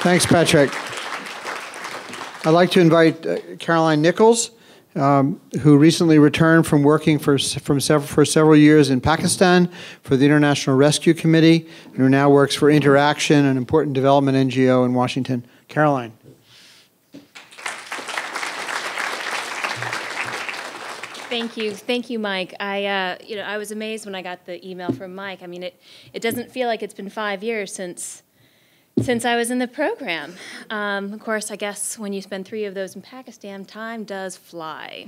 Thanks, Patrick. I'd like to invite Caroline Nichols, who recently returned from working for several years in Pakistan for the International Rescue Committee, and who now works for Interaction, an important development NGO in Washington. Caroline. Thank you, Mike. I was amazed when I got the email from Mike. I mean, it doesn't feel like it's been 5 years since I was in the program. Of course, I guess when you spend 3 of those in Pakistan, time does fly.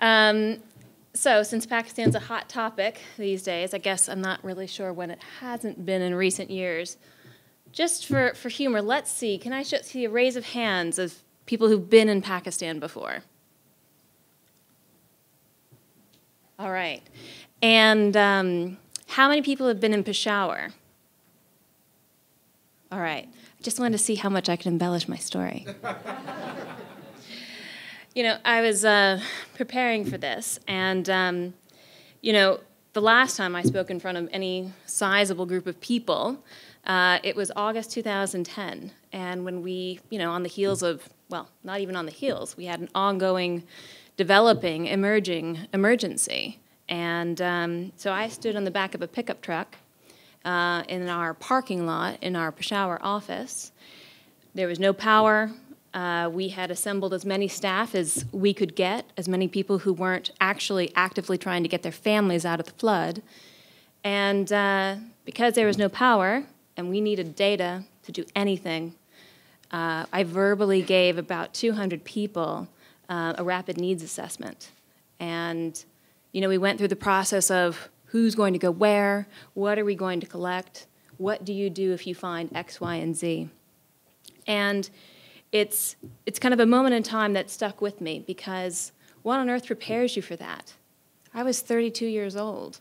So since Pakistan's a hot topic these days, I guess I'm not really sure when it hasn't been in recent years. Just for humor, let's see. Can I see a raise of hands of people who've been in Pakistan before? All right. And how many people have been in Peshawar? All right. I just wanted to see how much I could embellish my story. I was preparing for this, and, the last time I spoke in front of any sizable group of people, it was August 2010, and when we, on the heels of, well, not even on the heels, we had an ongoing, developing, emerging emergency. And so I stood on the back of a pickup truck in our parking lot in our Peshawar office. There was no power. We had assembled as many staff as we could get, as many people who weren't actually actively trying to get their families out of the flood. And because there was no power, and we needed data to do anything, I verbally gave about 200 people a rapid needs assessment. And, we went through the process of who's going to go where, what are we going to collect, what do you do if you find X, Y, and Z. And it's kind of a moment in time that stuck with me, because what on earth prepares you for that? I was 32 years old.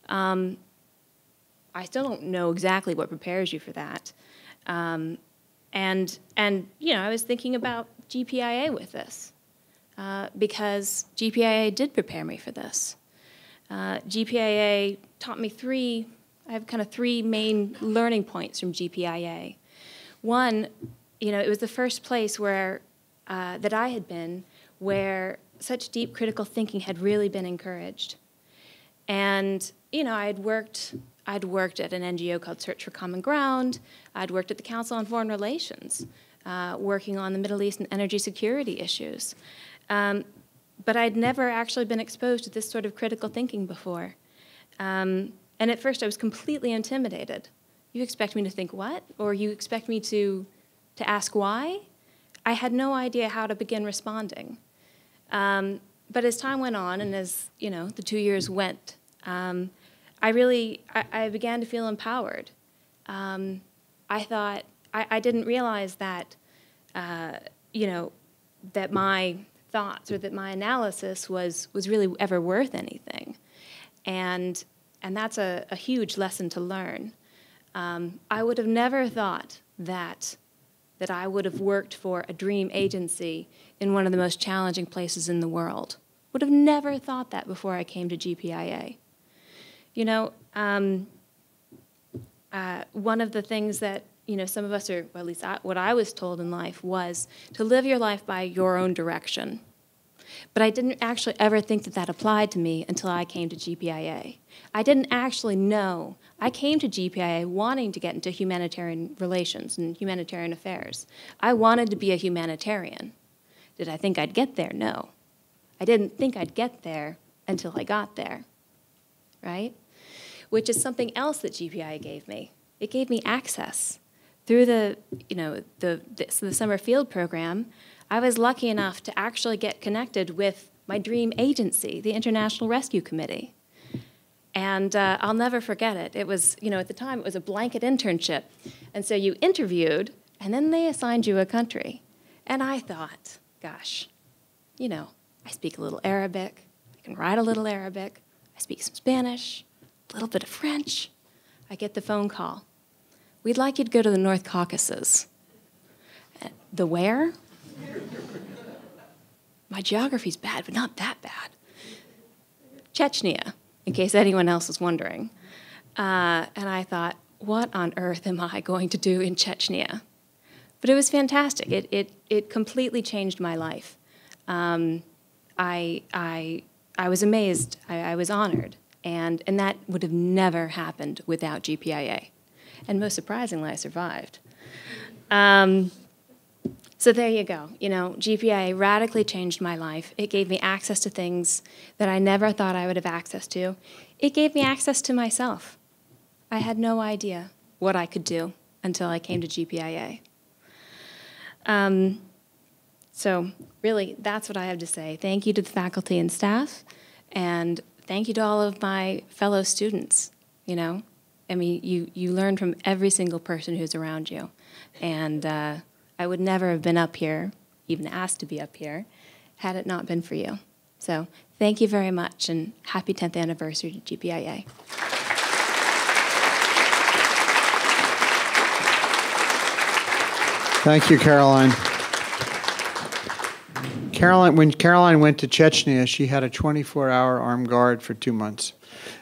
I still don't know exactly what prepares you for that. And I was thinking about GPIA with this, because GPIA did prepare me for this. GPIA taught me I have kind of three main learning points from GPIA. One, it was the first place where, that I had been where such deep critical thinking had really been encouraged. And, I'd worked at an NGO called Search for Common Ground. I'd worked at the Council on Foreign Relations, working on the Middle East and energy security issues. But I'd never actually been exposed to this sort of critical thinking before. And at first I was completely intimidated. You expect me to think what? Or you expect me to ask why? I had no idea how to begin responding. But as time went on, and as the 2 years went, I began to feel empowered. I thought, I didn't realize that, that my thoughts or that my analysis was really ever worth anything. And that's a huge lesson to learn. I would have never thought that I would have worked for a dream agency in one of the most challenging places in the world. Would have never thought that before I came to GPIA. One of the things that, some of us are, well, at least what I was told in life was to live your life by your own direction. But I didn't actually ever think that applied to me until I came to GPIA. I didn't actually know. I came to GPIA wanting to get into humanitarian relations and humanitarian affairs. I wanted to be a humanitarian. Did I think I'd get there? No. I didn't think I'd get there until I got there, right? Which is something else that GPIA gave me. It gave me access. Through the summer field program, I was lucky enough to actually get connected with my dream agency, the International Rescue Committee. And I'll never forget it. It was, at the time, it was a blanket internship. And so you interviewed, and then they assigned you a country. And I thought, gosh, I speak a little Arabic. I can write a little Arabic. I speak some Spanish, a little bit of French. I get the phone call. We'd like you to go to the North Caucasus. The where? My geography's bad, but not that bad. Chechnya, in case anyone else is wondering. And I thought, what on earth am I going to do in Chechnya? But it was fantastic. It completely changed my life. I was amazed. I was honored. And that would have never happened without GPIA. And most surprisingly, I survived. So there you go. GPIA radically changed my life. It gave me access to things that I never thought I would have access to. It gave me access to myself. I had no idea what I could do until I came to GPIA. So really, that's what I have to say. Thank you to the faculty and staff, and thank you to all of my fellow students. You learn from every single person who's around you. And I would never have been up here, even asked to be up here, had it not been for you. So thank you very much, and happy 10th anniversary to GPIA. Thank you, Caroline. When Caroline went to Chechnya, she had a 24-hour armed guard for 2 months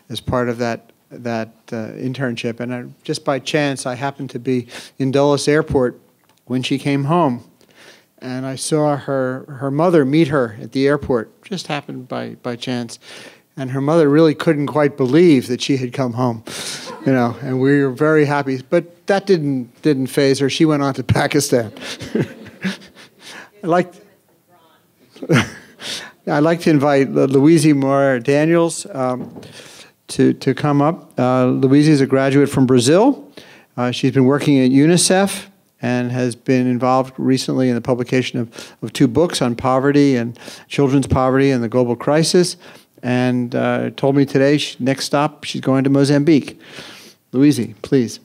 as part of that internship. And just by chance, I happened to be in Dulles Airport when she came home. And I saw her mother meet her at the airport, just happened by chance. And her mother really couldn't quite believe that she had come home, you know, and we were very happy. But that didn't faze her. She went on to Pakistan. I'd like to invite Louise Moore Daniels to come up. Louise is a graduate from Brazil. She's been working at UNICEF and has been involved recently in the publication of 2 books on poverty and children's poverty and the global crisis. And told me today, next stop, she's going to Mozambique. Louise, please.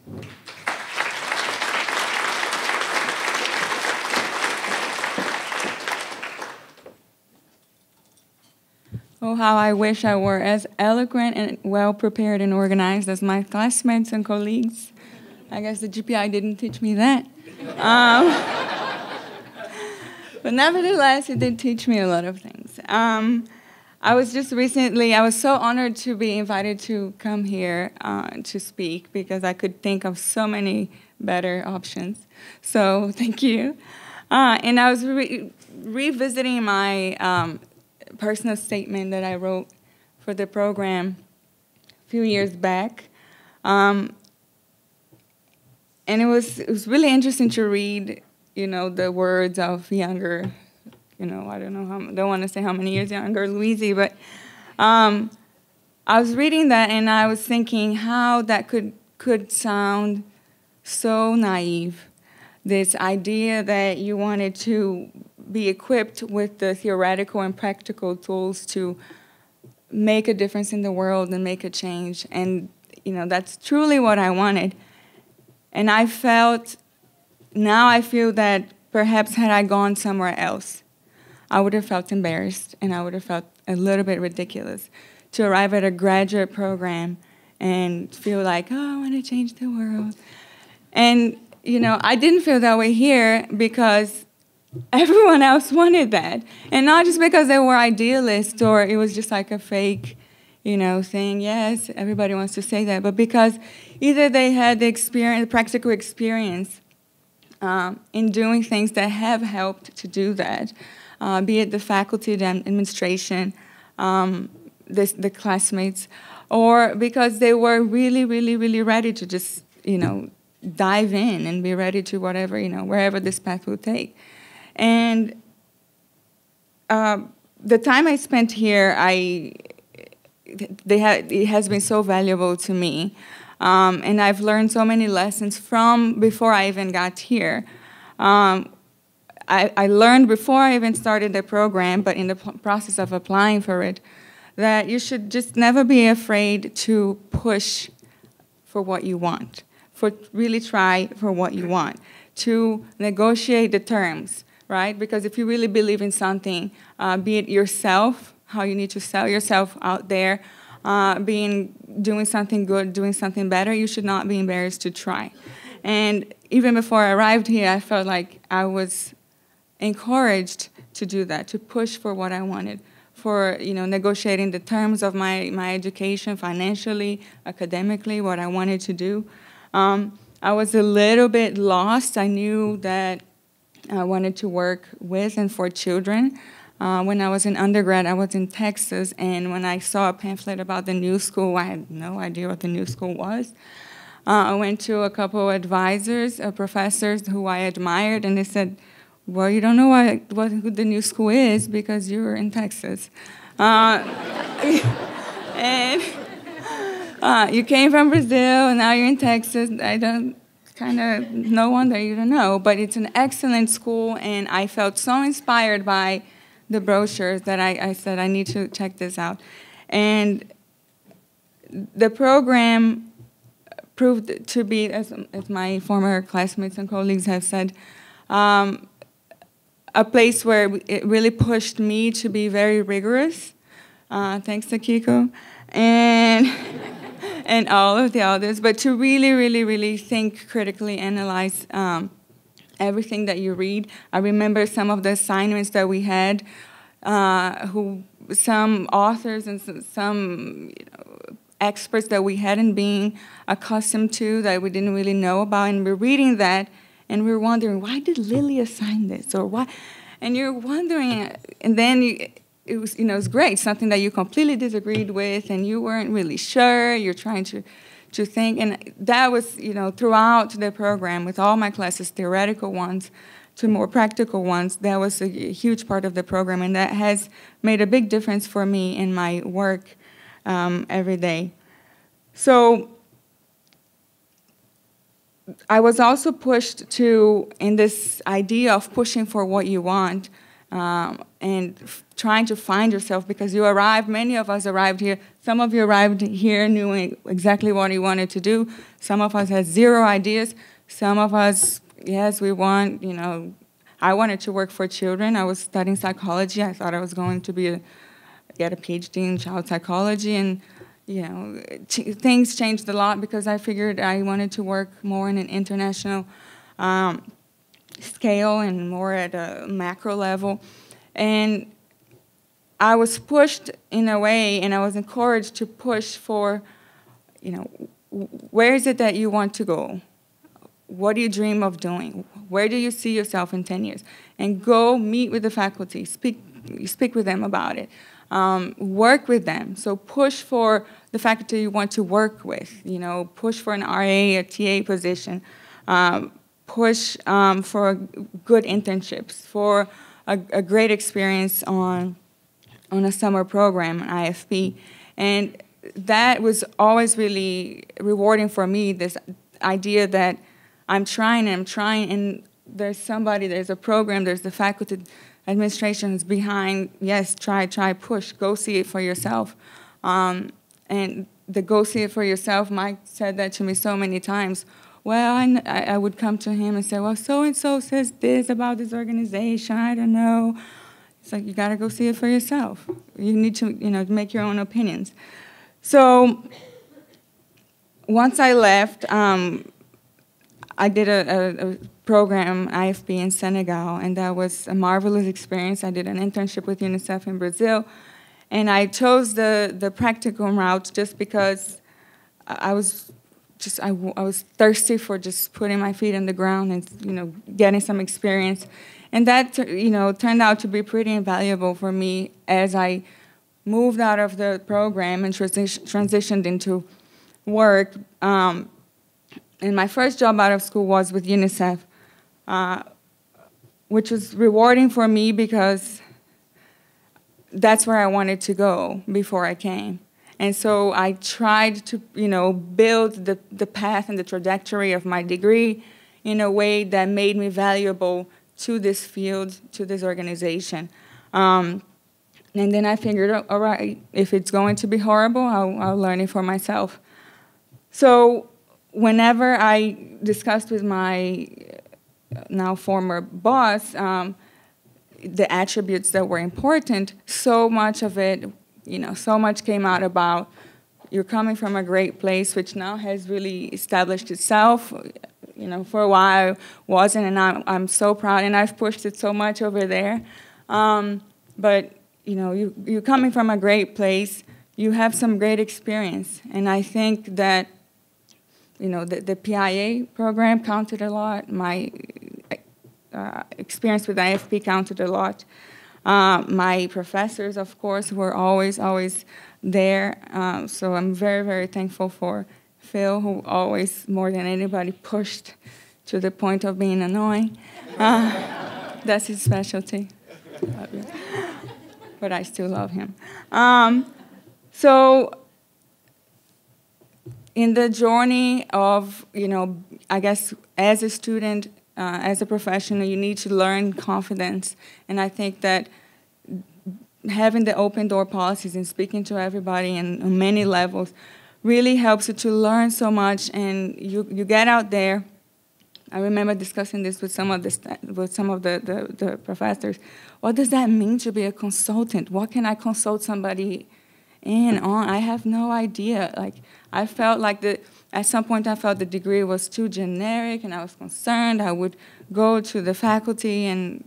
Oh, how I wish I were as eloquent and well-prepared and organized as my classmates and colleagues. I guess the GPI didn't teach me that. But nevertheless, it did teach me a lot of things. I was so honored to be invited to come here to speak because I could think of so many better options. So thank you. And I was revisiting my personal statement that I wrote for the program a few years back. And it was really interesting to read, you know, the words of younger, you know, I don't want to say how many years younger Louise, but I was reading that and I was thinking how that could sound so naive. This idea that you wanted to be equipped with the theoretical and practical tools to make a difference in the world and make a change. And, you know, that's truly what I wanted. And now I feel that perhaps had I gone somewhere else, I would have felt embarrassed and I would have felt a little bit ridiculous to arrive at a graduate program and feel like, oh, I want to change the world. And, you know, I didn't feel that way here because everyone else wanted that. And not just because they were idealists or it was just like a fake, you know, thing. Yes, everybody wants to say that. But because either they had the experience, the practical experience in doing things that have helped to do that, be it the faculty, the administration, the classmates, or because they were really, really, really ready to just, you know, dive in and be ready to whatever, you know, wherever this path will take. And the time I spent here, it has been so valuable to me. And I've learned so many lessons from before I even got here. I learned before I even started the program, but in the process of applying for it, that you should just never be afraid to push for what you want, really try for what you want, to negotiate the terms, right? Because if you really believe in something, be it yourself, how you need to sell yourself out there, doing something good, doing something better, you should not be embarrassed to try. And even before I arrived here, I felt like I was encouraged to do that, to push for what I wanted, for, you know, negotiating the terms of my education financially, academically, what I wanted to do. I was a little bit lost. I knew that I wanted to work with and for children. When I was in undergrad, I was in Texas, and when I saw a pamphlet about the new school, I had no idea what the new school was. I went to a couple of advisors, professors who I admired, and they said, well, you don't know who the new school is because you're in Texas. And you came from Brazil, and now you're in Texas. No wonder you don't know, but it's an excellent school, and I felt so inspired by the brochures that I said, I need to check this out. And the program proved to be, as my former classmates and colleagues have said, a place where it really pushed me to be very rigorous, thanks to Kiko, and all of the others, but to really, really, really think critically, analyze, everything that you read. I remember some of the assignments that we had, some authors and some experts that we hadn't been accustomed to, that we didn't really know about, and we're reading that, and we're wondering, why did Lily assign this, or why? And you're wondering, and then it was, it's great, something that you completely disagreed with, and you weren't really sure. You're trying to think, and that was, throughout the program, with all my classes, theoretical ones to more practical ones, that was a huge part of the program, and that has made a big difference for me in my work every day. So I was also pushed in this idea of pushing for what you want, and trying to find yourself, because you arrived, many of us arrived here, some of you arrived here knowing exactly what you wanted to do, some of us had zero ideas, some of us, yes, we want, I wanted to work for children. I was studying psychology. I thought I was going to get a PhD in child psychology, and things changed a lot because I figured I wanted to work more in an international scale and more at a macro level. And I was pushed in a way, and I was encouraged to push for, where is it that you want to go? What do you dream of doing? Where do you see yourself in 10 years? And go meet with the faculty, speak with them about it, work with them. So push for the faculty you want to work with, push for an RA, a TA position, push for good internships, for a great experience on a summer program, an IFP. And that was always really rewarding for me, this idea that I'm trying, and there's a program, there's the faculty administration is behind, yes, try, push, go see it for yourself. And the go see it for yourself, Mike said that to me so many times. Well, I would come to him and say, well, so-and-so says this about this organization, I don't know. It's like, you got to go see it for yourself. You need to, make your own opinions. So once I left, I did a program, IFP, in Senegal, and that was a marvelous experience. I did an internship with UNICEF in Brazil, and I chose the practical route just because I was thirsty for just putting my feet on the ground and getting some experience, and that turned out to be pretty invaluable for me as I moved out of the program and transitioned into work. And my first job out of school was with UNICEF, which was rewarding for me because that's where I wanted to go before I came. And so I tried to, build the path and the trajectory of my degree in a way that made me valuable to this field, to this organization. And then I figured, all right, if it's going to be horrible, I'll learn it for myself. So whenever I discussed with my now former boss the attributes that were important, so much of it, so much came out about you're coming from a great place, which now has really established itself. For a while wasn't, and I'm so proud, and I've pushed it so much over there. But you're coming from a great place. You have some great experience, and I think that the PIA program counted a lot. My experience with IFP counted a lot. My professors, of course, were always there. So I'm very, very thankful for Phil, who always, more than anybody, pushed to the point of being annoying. That's his specialty. But I still love him. So in the journey of, I guess as a student, as a professional, you need to learn confidence. And I think that having the open door policies and speaking to everybody on many levels really helps you to learn so much. And you get out there. I remember discussing this with some of the professors. What does that mean to be a consultant? What can I consult somebody in on? I have no idea. Like, I felt like At some point, I felt the degree was too generic, and I was concerned. I would go to the faculty, and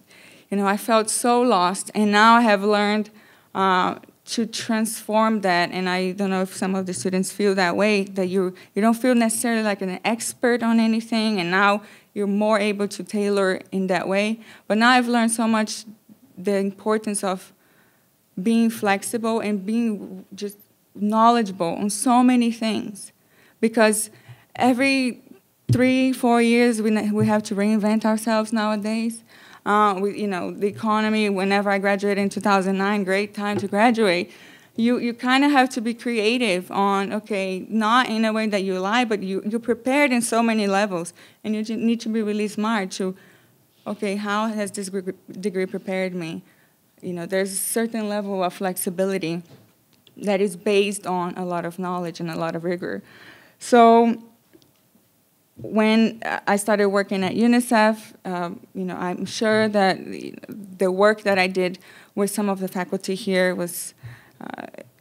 I felt so lost. And now I have learned to transform that. And I don't know if some of the students feel that way, that you don't feel necessarily like an expert on anything, and now you're more able to tailor in that way. But now I've learned so much the importance of being flexible and being just knowledgeable on so many things. Because every 3-4 years, we have to reinvent ourselves nowadays. The economy, whenever I graduated in 2009, great time to graduate, you kind of have to be creative on, okay, not in a way that you lie, but you're prepared in so many levels, and you need to be really smart to, okay, how has this degree prepared me? There's a certain level of flexibility that is based on a lot of knowledge and a lot of rigor. So when I started working at UNICEF, I'm sure that the work that I did with some of the faculty here was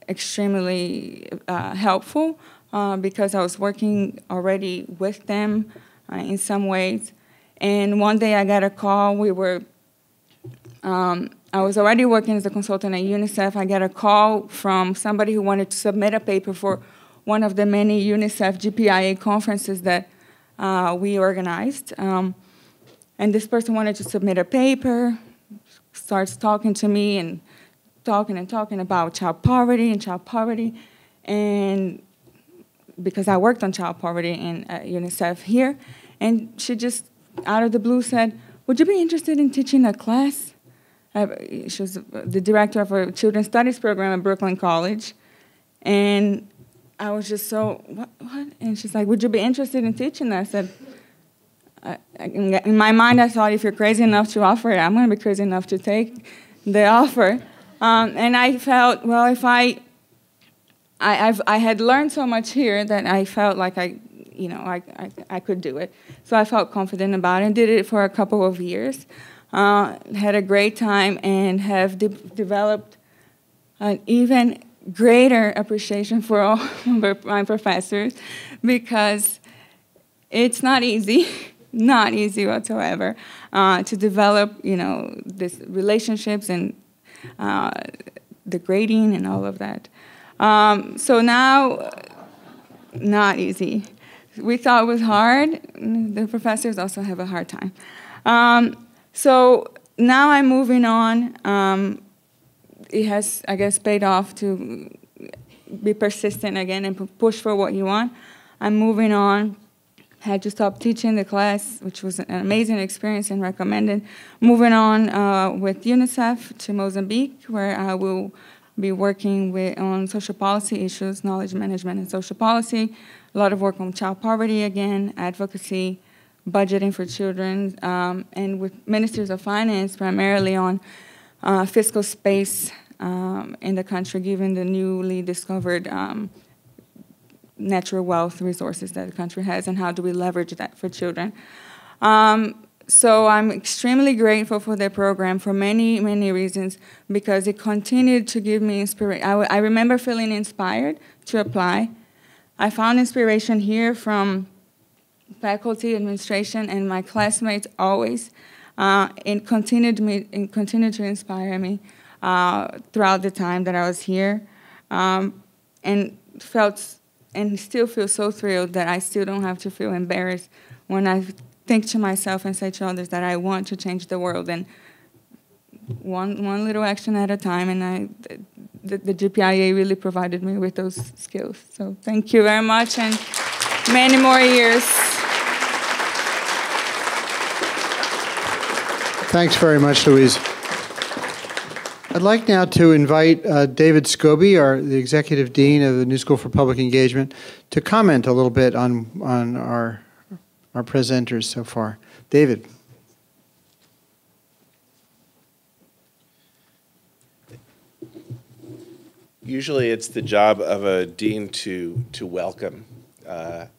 extremely helpful because I was working already with them in some ways. And one day I got a call. I was already working as a consultant at UNICEF. I got a call from somebody who wanted to submit a paper for one of the many UNICEF GPIA conferences that we organized. And this person wanted to submit a paper, starts talking to me and talking about child poverty. And because I worked on child poverty at UNICEF here, and she just, out of the blue, said, "Would you be interested in teaching a class?" She was the director of a children's studies program at Brooklyn College. And I was just so, what? And she's like, "Would you be interested in teaching?" I said, in my mind, I thought, if you're crazy enough to offer it, I'm going to be crazy enough to take the offer. And I felt, well, if I had learned so much here that I felt like I could do it. So I felt confident about it and did it for a couple of years. Had a great time and have developed an even greater appreciation for all my professors, because it's not easy, not easy whatsoever, to develop, these relationships and the grading and all of that. So now, not easy. We thought it was hard. The professors also have a hard time. So now I'm moving on. It has, I guess, paid off to be persistent again and push for what you want. I'm moving on. Had to stop teaching the class, which was an amazing experience and recommended. Moving on with UNICEF to Mozambique, where I will be working on social policy issues, knowledge management and social policy. A lot of work on child poverty again, advocacy, budgeting for children, and with ministers of finance primarily on fiscal space in the country, given the newly discovered natural wealth resources that the country has, and how do we leverage that for children. So I'm extremely grateful for the program for many, many reasons, because it continued to give me inspiration. I remember feeling inspired to apply. I found inspiration here from faculty, administration, and my classmates always, and continued to inspire me throughout the time that I was here, and felt and still feel so thrilled that I still don't have to feel embarrassed when I think to myself and say to others that I want to change the world, and one little action at a time, and the GPIA really provided me with those skills. So thank you very much, and many more years. Thanks very much, Louise. I'd like now to invite David Scobie, the Executive Dean of the New School for Public Engagement, to comment a little bit on our presenters so far. David. Usually it's the job of a dean to welcome,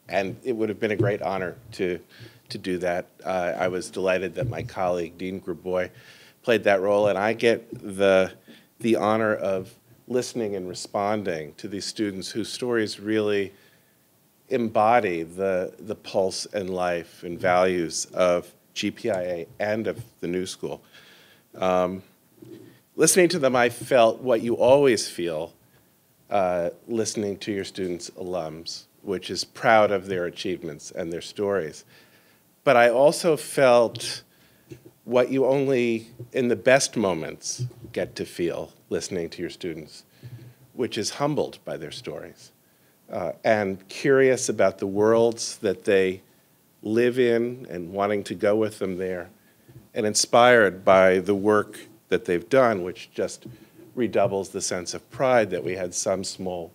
and it would have been a great honor to do that. I was delighted that my colleague, Dean Grabois, played that role, and I get the honor of listening and responding to these students whose stories really embody the pulse and life and values of GPIA and of the New School. Listening to them, I felt what you always feel listening to your students' alums, which is proud of their achievements and their stories. But I also felt what you only in the best moments get to feel listening to your students, which is humbled by their stories and curious about the worlds that they live in and wanting to go with them there, and inspired by the work that they've done, which just redoubles the sense of pride that we had some small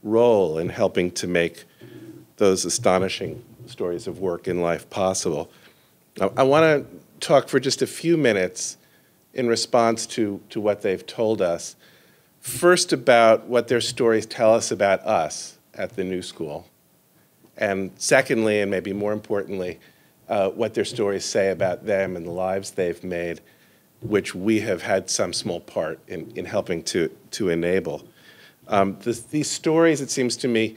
role in helping to make those astonishing stories of work and life possible. I want to talk for just a few minutes in response to what they've told us. First, about what their stories tell us about us at the New School. And secondly, and maybe more importantly, what their stories say about them and the lives they've made, which we have had some small part in helping to enable. These stories, it seems to me,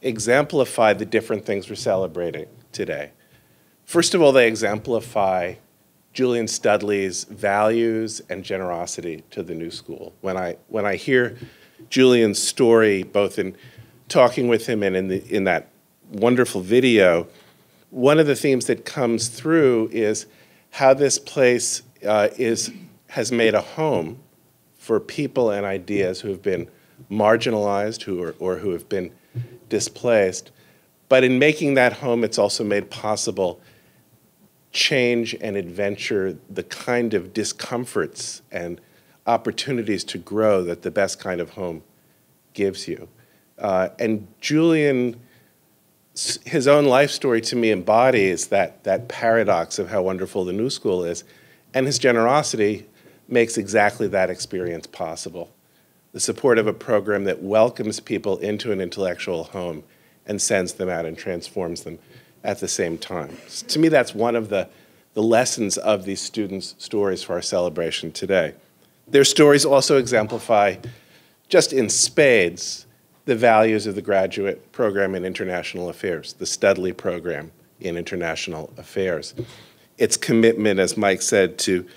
exemplify the different things we're celebrating today. First of all, they exemplify Julian Studley's values and generosity to the New School. When I hear Julian's story, both in talking with him and in that wonderful video, one of the themes that comes through is how this place has made a home for people and ideas who have been marginalized or who have been displaced. But in making that home, it's also made possible change and adventure, the kind of discomforts and opportunities to grow that the best kind of home gives you. And Julian, his own life story to me embodies that paradox of how wonderful the New School is, and his generosity makes exactly that experience possible. The support of a program that welcomes people into an intellectual home and sends them out and transforms them at the same time. To me, that's one of the lessons of these students' stories for our celebration today. Their stories also exemplify, just in spades, the values of the graduate program in international affairs, the Studley program in international affairs. Its commitment, as Mike said, to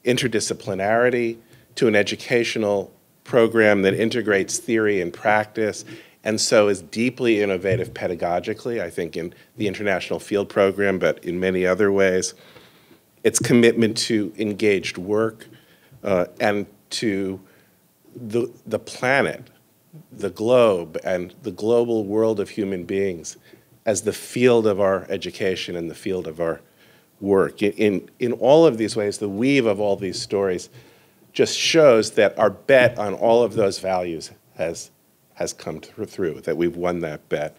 interdisciplinarity, to an educational program that integrates theory and practice, and so is deeply innovative pedagogically, I think in the International Field Program, but in many other ways. Its commitment to engaged work and to the planet, the globe, and the global world of human beings as the field of our education and the field of our work. In all of these ways, the weave of all these stories just shows that our bet on all of those values has come through, that we've won that bet.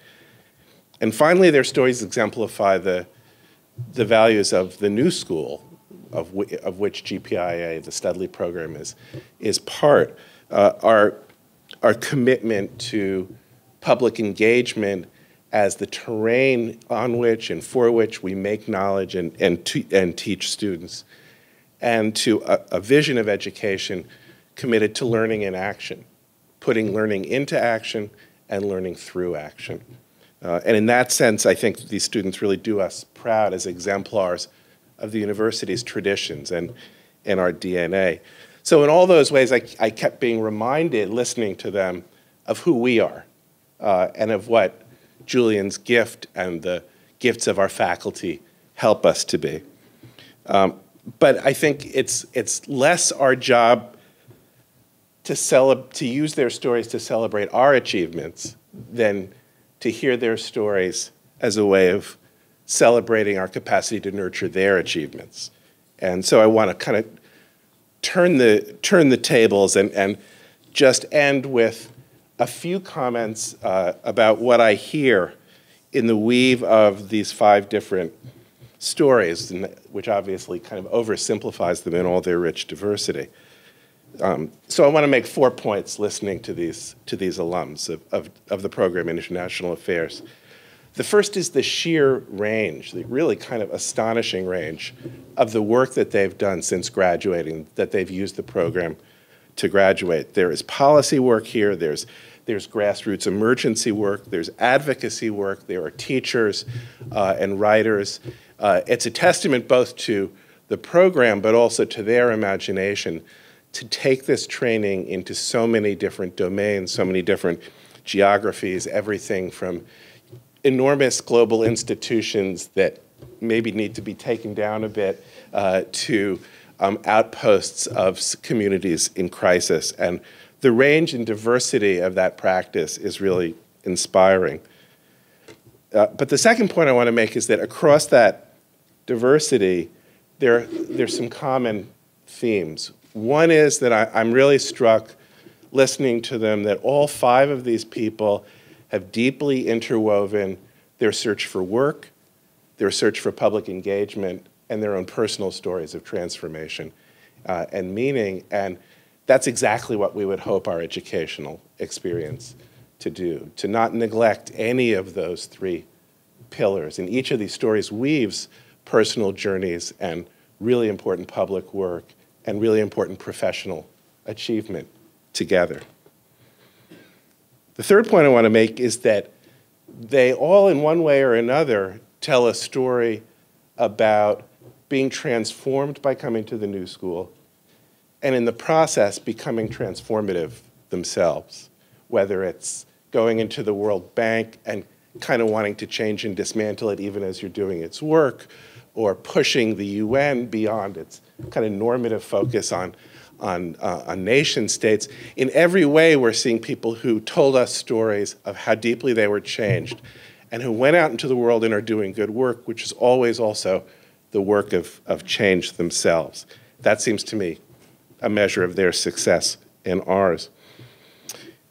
And finally, their stories exemplify the values of the New School, of which GPIA, the Studley program, is part. Our commitment to public engagement as the terrain on which and for which we make knowledge and teach students, and to a vision of education committed to learning in action, putting learning into action and learning through action. And in that sense, I think these students really do us proud as exemplars of the university's traditions and our DNA. So in all those ways, I kept being reminded, listening to them, of who we are and of what Julian's gift and the gifts of our faculty help us to be. But I think it's less our job to use their stories to celebrate our achievements than to hear their stories as a way of celebrating our capacity to nurture their achievements. And so I want to kind of turn the tables and just end with a few comments about what I hear in the weave of these 5 different stories, which obviously kind of oversimplifies them in all their rich diversity. So I want to make 4 points listening to these alums of the program in International Affairs. The first is the sheer range, the really kind of astonishing range of the work that they've done since graduating, that they've used the program to graduate. There is policy work here, there's grassroots emergency work, there's advocacy work, there are teachers and writers. It's a testament both to the program but also to their imagination to take this training into so many different domains, so many different geographies, everything from enormous global institutions that maybe need to be taken down a bit to outposts of communities in crisis. And the range and diversity of that practice is really inspiring. But the second point I want to make is that across that diversity, there's some common themes. One is that I'm really struck listening to them that all 5 of these people have deeply interwoven their search for work, their search for public engagement, and their own personal stories of transformation and meaning. And that's exactly what we would hope our educational experience to do, to not neglect any of those 3 pillars. And each of these stories weaves personal journeys and really important public work and really important professional achievement together. The third point I want to make is that they all, in one way or another, tell a story about being transformed by coming to the New School, and in the process becoming transformative themselves, whether it's going into the World Bank and kind of wanting to change and dismantle it even as you're doing its work, or pushing the UN beyond its kind of normative focus on nation states. In every way, we're seeing people who told us stories of how deeply they were changed and who went out into the world and are doing good work, which is always also the work of change themselves. That seems to me a measure of their success and ours.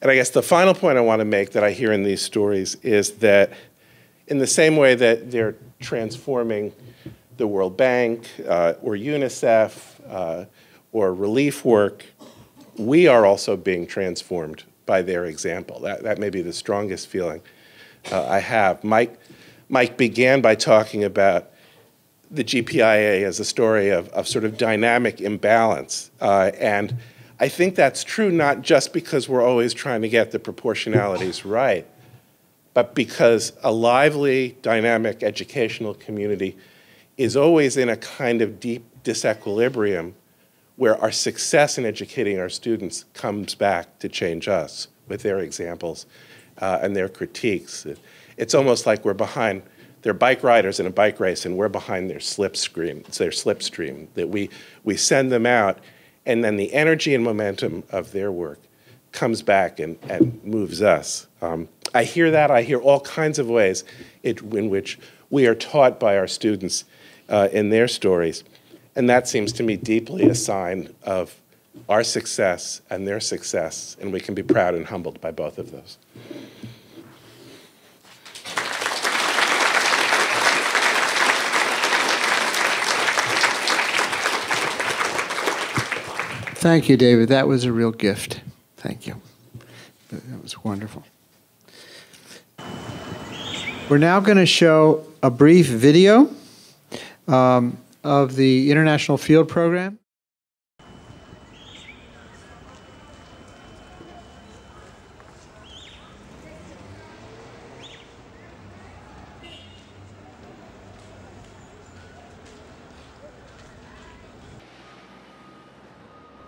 And I guess the final point I want to make that I hear in these stories is that in the same way that they're transforming the World Bank or UNICEF or relief work, we are also being transformed by their example. That may be the strongest feeling I have. Mike began by talking about the GPIA as a story of sort of dynamic imbalance. And I think that's true not just because we're always trying to get the proportionalities right, but because a lively, dynamic educational community is always in a kind of deep disequilibrium where our success in educating our students comes back to change us with their examples and their critiques. It's almost like we're behind. They're bike riders in a bike race, and we're behind their slipstream. It's their slipstream that we send them out, and then the energy and momentum of their work comes back and moves us. I hear that. I hear all kinds of ways in which we are taught by our students in their stories, and that seems to me deeply a sign of our success and their success, and we can be proud and humbled by both of those. Thank you, David. That was a real gift. Thank you. That was wonderful. We're now going to show a brief video of the International Field Program.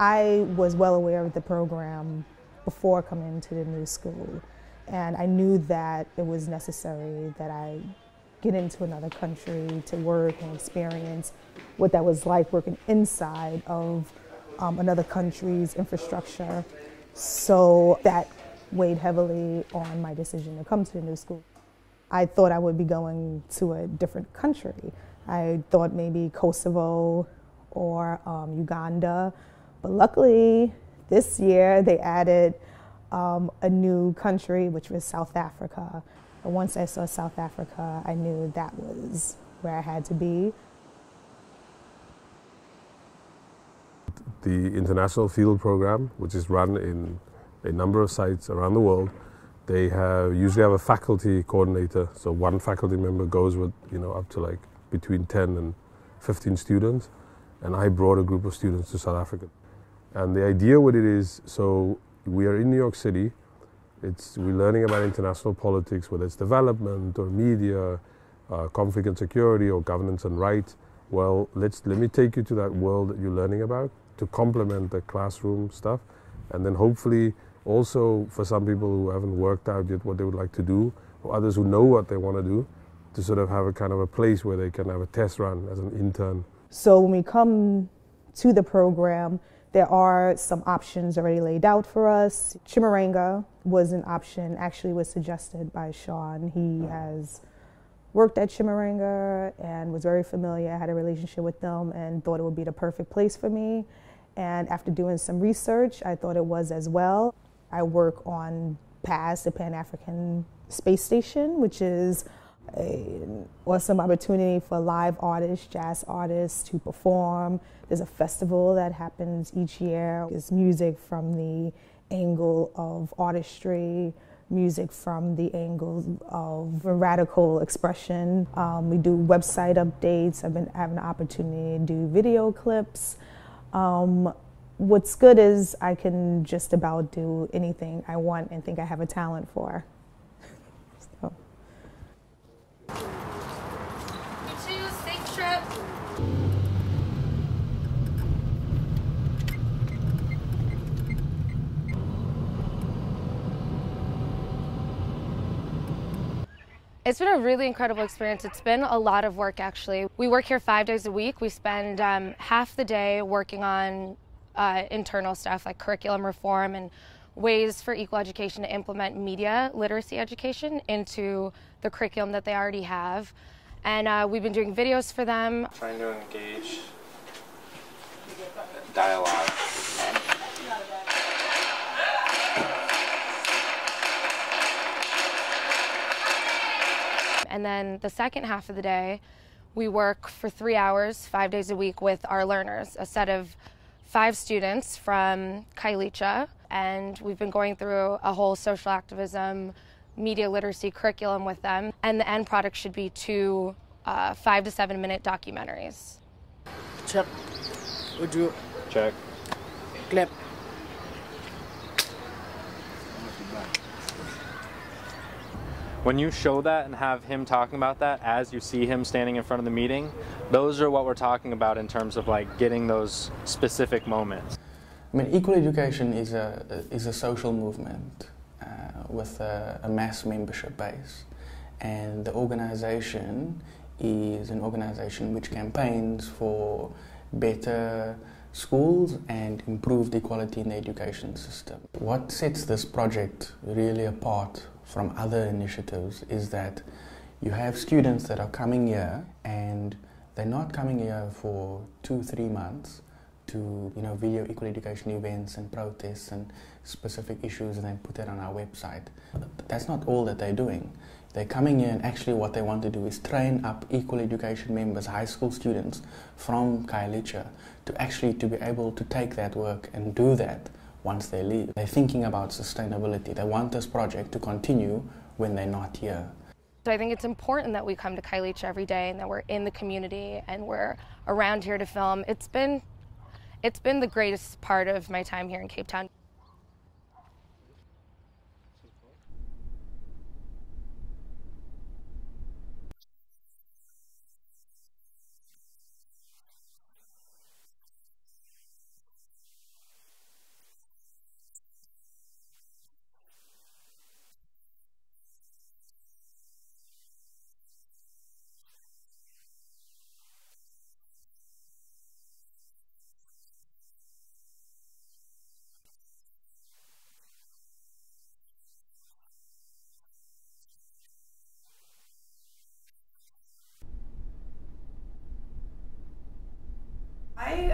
I was well aware of the program before coming to the new school, and I knew that it was necessary that I get into another country to work and experience what that was like working inside of another country's infrastructure. So that weighed heavily on my decision to come to the new school. I thought I would be going to a different country. I thought maybe Kosovo or Uganda. But luckily, this year they added a new country, which was South Africa. And once I saw South Africa, I knew that was where I had to be. The International Field Program, which is run in a number of sites around the world, they usually have a faculty coordinator. So one faculty member goes with up to like between 10 and 15 students. And I brought a group of students to South Africa. And the idea with it is, so we are in New York City, we're learning about international politics, whether it's development or media, conflict and security or governance and rights. Well, let me take you to that world that you're learning about to complement the classroom stuff. And then hopefully also for some people who haven't worked out yet what they would like to do, or others who know what they want to do, to sort of have a kind of a place where they can have a test run as an intern. So when we come to the program, there are some options already laid out for us. Chimurenga was an option, actually was suggested by Sean. He has worked at Chimurenga and was very familiar. I had a relationship with them and thought it would be the perfect place for me. And after doing some research, I thought it was as well. I work on PASS, the Pan-African Space Station, which is an awesome opportunity for live artists, jazz artists to perform. There's a festival that happens each year. There's music from the angle of artistry, music from the angle of radical expression. We do website updates. I've been having the opportunity to do video clips. What's good is I can just about do anything I want and think I have a talent for. So. You too, safe trip. It's been a really incredible experience. It's been a lot of work, actually. We work here 5 days a week. We spend half the day working on internal stuff like curriculum reform and ways for Equal Education to implement media literacy education into the curriculum that they already have. And we've been doing videos for them. Trying to engage dialogue. And then the second half of the day, we work for 3 hours, 5 days a week with our learners, a set of 5 students from Kailicha, and we've been going through a whole social activism, media literacy curriculum with them, and the end product should be 2 5 to 7 minute documentaries. Check. Would you? Check. Clap. When you show that and have him talking about that as you see him standing in front of the meeting, those are what we're talking about in terms of like getting those specific moments. I mean, equal education is a social movement with a mass membership base, and the organization is an organization which campaigns for better schools and improved equality in the education system. What sets this project really apart from other initiatives is that you have students that are coming here and they're not coming here for 2-3 months to video equal education events and protests and specific issues and then put that on our website. That's not all that they're doing. They're coming here and actually what they want to do is train up equal education members, high school students from Kailicha to be able to take that work and do that once they leave. They're thinking about sustainability. They want this project to continue when they're not here. So I think it's important that we come to Kailicha every day and that we're in the community and we're around here to film. It's been the greatest part of my time here in Cape Town.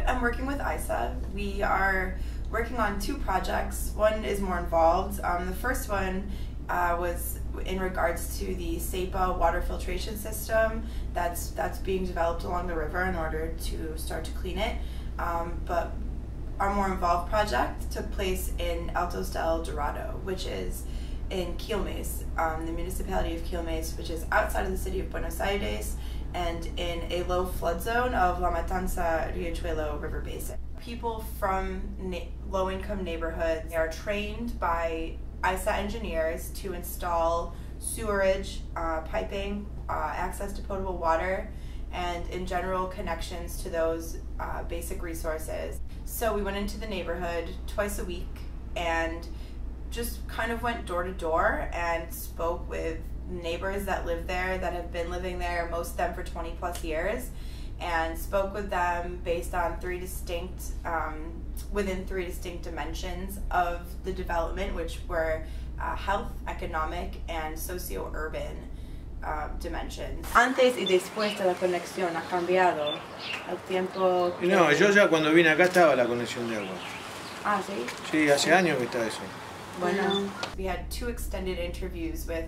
I'm working with ISA. We are working on 2 projects. One is more involved. The first one was in regards to the SEPA water filtration system that's being developed along the river in order to start to clean it. But our more involved project took place in Altos del Dorado, which is in Quilmes, the municipality of Quilmes, which is outside of the city of Buenos Aires, and in a low flood zone of La Matanza Riachuelo River Basin. people from low-income neighborhoods. They are trained by ISA engineers to install sewerage, piping, access to potable water, and in general connections to those basic resources. So we went into the neighborhood twice a week and just kind of went door to door and spoke with neighbors that live there, that have been living there, most of them for 20 plus years, and spoke with them based on within three distinct dimensions of the development, which were health, economic, and socio-urban dimensions. Antes y después de la conexión ha cambiado el tiempo. No, yo ya cuando vine acá estaba la conexión de agua. Ah, sí. Sí, hace años que está eso. Bueno, we had 2 extended interviews with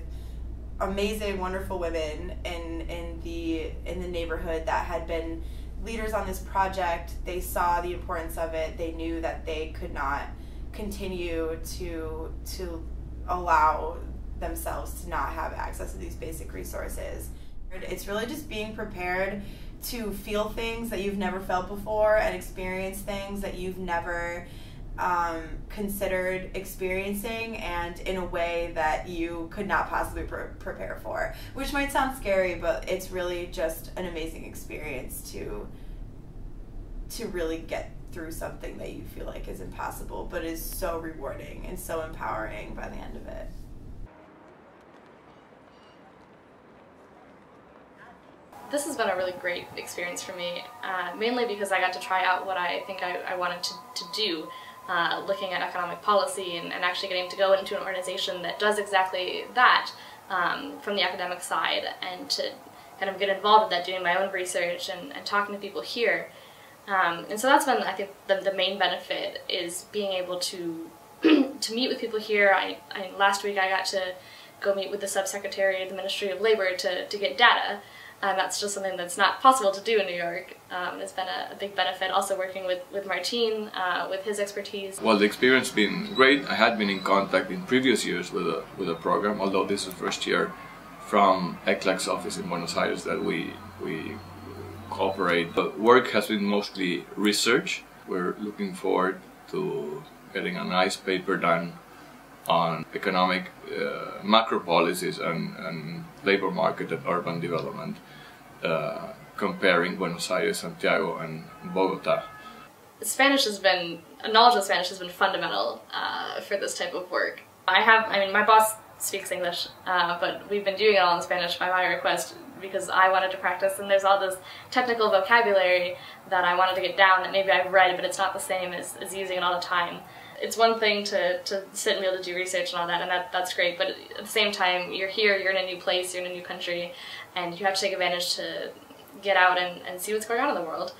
amazing, wonderful women in the neighborhood that had been leaders on this project. They saw the importance of it. They knew that they could not continue to allow themselves to not have access to these basic resources. It's really just being prepared to feel things that you've never felt before and experience things that you've never considered experiencing, and in a way that you could not possibly prepare for, which might sound scary, but it's really just an amazing experience to really get through something that you feel like is impossible, but is so rewarding and so empowering by the end of it. This has been a really great experience for me, mainly because I got to try out what I think I wanted to do, looking at economic policy and actually getting to go into an organization that does exactly that from the academic side, and to kind of get involved with that, doing my own research and talking to people here. And so that's been, I think, the main benefit, is being able to to meet with people here. Last week I got to go meet with the subsecretary of the Ministry of Labor to get data. That's just something that's not possible to do in New York. It's been a big benefit, also working with Martin, with his expertise. Well, the experience has been great. I had been in contact in previous years with a program, although this is the first year from ECLAC's office in Buenos Aires that we cooperate. The work has been mostly research. We're looking forward to getting a nice paper done on economic macro policies and labor market and urban development, comparing Buenos Aires, Santiago, and Bogota. Knowledge of Spanish has been fundamental for this type of work. My boss speaks English, but we've been doing it all in Spanish by my request, because I wanted to practice, and there's all this technical vocabulary that I wanted to get down that maybe I've read, but it's not the same as using it all the time. It's one thing to sit and be able to do research and all that, and that's great, but at the same time, you're here, you're in a new place, you're in a new country, and you have to take advantage to get out and see what's going on in the world.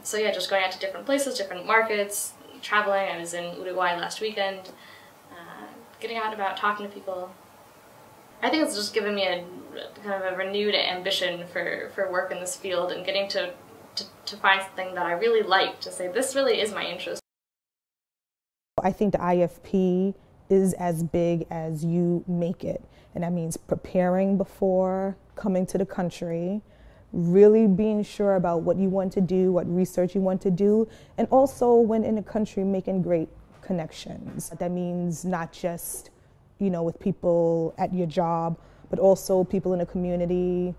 So yeah, just going out to different places, different markets, traveling. I was in Uruguay last weekend, getting out and about, talking to people. I think it's just given me a kind of a renewed ambition for work in this field, and getting to find something that I really like, to say this really is my interest. I think the IFP is as big as you make it, and that means preparing before coming to the country, really being sure about what you want to do, what research you want to do, and also when in the country making great connections. That means not just, with people at your job, but also people in the community.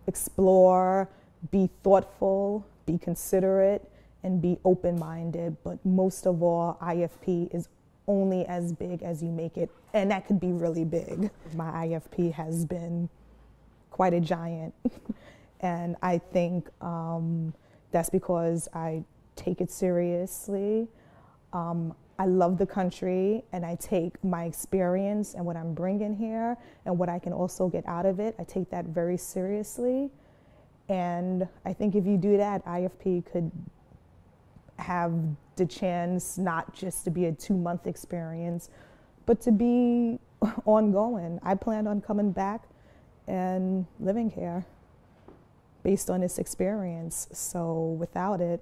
Explore, be thoughtful, be considerate, and be open-minded. But most of all, IFP is only as big as you make it, and that could be really big. My IFP has been quite a giant, and I think that's because I take it seriously. I love the country, and I take my experience and what I'm bringing here and what I can also get out of it, I take that very seriously. And I think if you do that, IFP could have the chance not just to be a 2-month experience, but to be ongoing. I plan on coming back and living here based on this experience. So without it,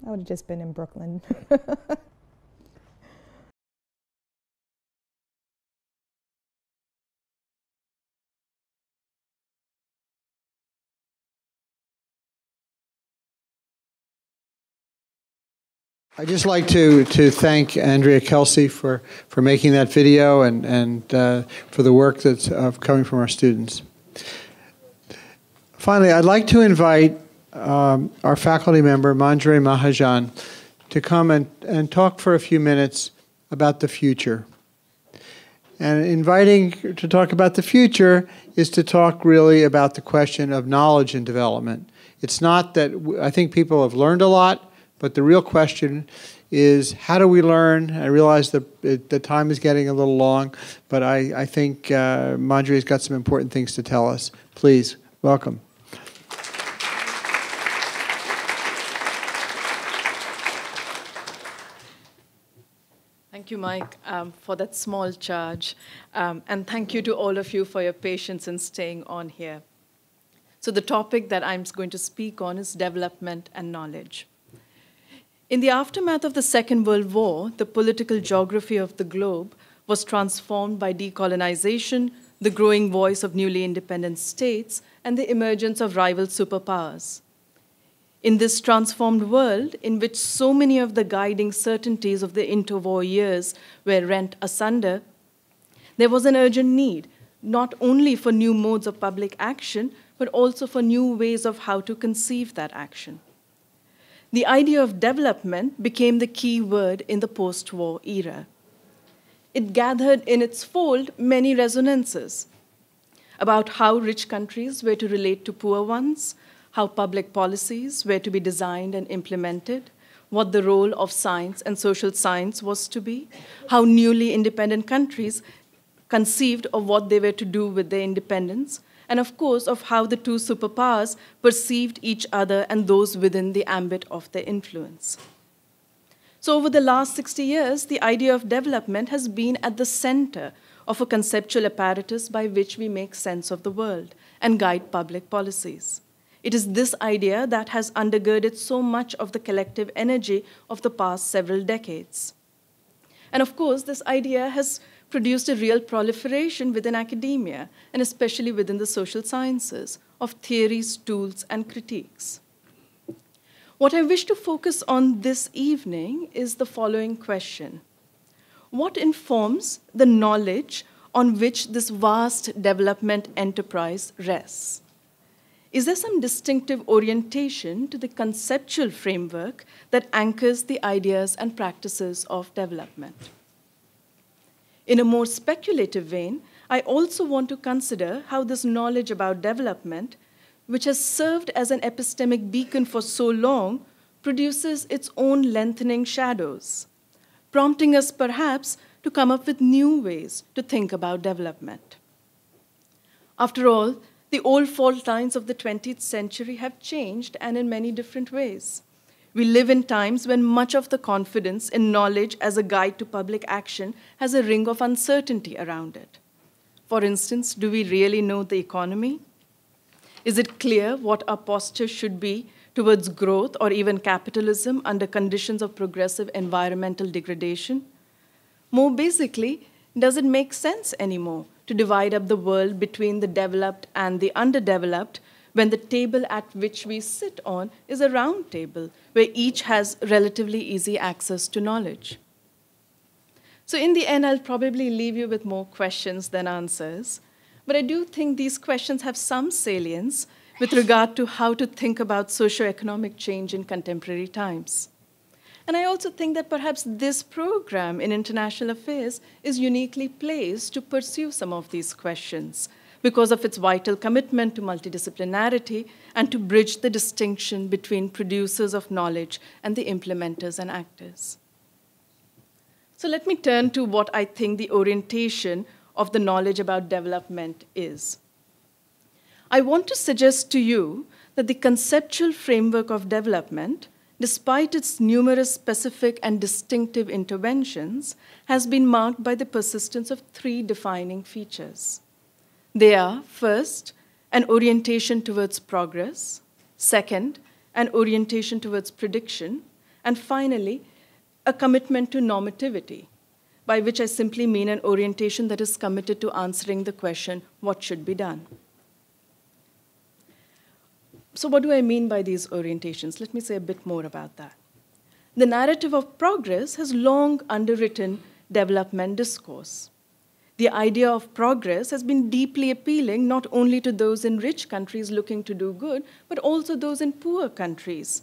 I would have just been in Brooklyn. I'd just like to thank Andrea Kelsey for making that video and for the work that's coming from our students. Finally, I'd like to invite our faculty member, Manjari Mahajan, to come and talk for a few minutes about the future. And inviting to talk about the future is to talk really about the question of knowledge and development. It's not that I think people have learned a lot, but the real question is how do we learn? I realize that the time is getting a little long, but I think Manjari's got some important things to tell us. Please, welcome. Thank you, Mike, for that small charge. And thank you to all of you for your patience in staying on here. So the topic that I'm going to speak on is development and knowledge. In the aftermath of the Second World War, the political geography of the globe was transformed by decolonization, the growing voice of newly independent states, and the emergence of rival superpowers. In this transformed world, in which so many of the guiding certainties of the interwar years were rent asunder, there was an urgent need, not only for new modes of public action, but also for new ways of how to conceive that action. The idea of development became the key word in the post-war era. It gathered in its fold many resonances about how rich countries were to relate to poor ones, how public policies were to be designed and implemented, what the role of science and social science was to be, how newly independent countries conceived of what they were to do with their independence, and of course of how the two superpowers perceived each other and those within the ambit of their influence. So over the last 60 years, the idea of development has been at the center of a conceptual apparatus by which we make sense of the world and guide public policies. It is this idea that has undergirded so much of the collective energy of the past several decades. And of course, this idea has produced a real proliferation within academia, and especially within the social sciences, of theories, tools, and critiques. What I wish to focus on this evening is the following question. What informs the knowledge on which this vast development enterprise rests? Is there some distinctive orientation to the conceptual framework that anchors the ideas and practices of development? In a more speculative vein, I also want to consider how this knowledge about development, which has served as an epistemic beacon for so long, produces its own lengthening shadows, prompting us perhaps to come up with new ways to think about development. After all, the old fault lines of the 20th century have changed, and in many different ways. We live in times when much of the confidence in knowledge as a guide to public action has a ring of uncertainty around it. For instance, do we really know the economy? Is it clear what our posture should be towards growth or even capitalism under conditions of progressive environmental degradation? More basically, does it make sense anymore to divide up the world between the developed and the underdeveloped when the table at which we sit on is a round table where each has relatively easy access to knowledge? So in the end, I'll probably leave you with more questions than answers, but I do think these questions have some salience with regard to how to think about socioeconomic change in contemporary times. And I also think that perhaps this program in international affairs is uniquely placed to pursue some of these questions because of its vital commitment to multidisciplinarity and to bridge the distinction between producers of knowledge and the implementers and actors. So let me turn to what I think the orientation of the knowledge about development is. I want to suggest to you that the conceptual framework of development, despite its numerous specific and distinctive interventions, has been marked by the persistence of three defining features. They are, first, an orientation towards progress, second, an orientation towards prediction, and finally, a commitment to normativity, by which I simply mean an orientation that is committed to answering the question, what should be done? So what do I mean by these orientations? Let me say a bit more about that. The narrative of progress has long underwritten development discourse. The idea of progress has been deeply appealing not only to those in rich countries looking to do good, but also those in poor countries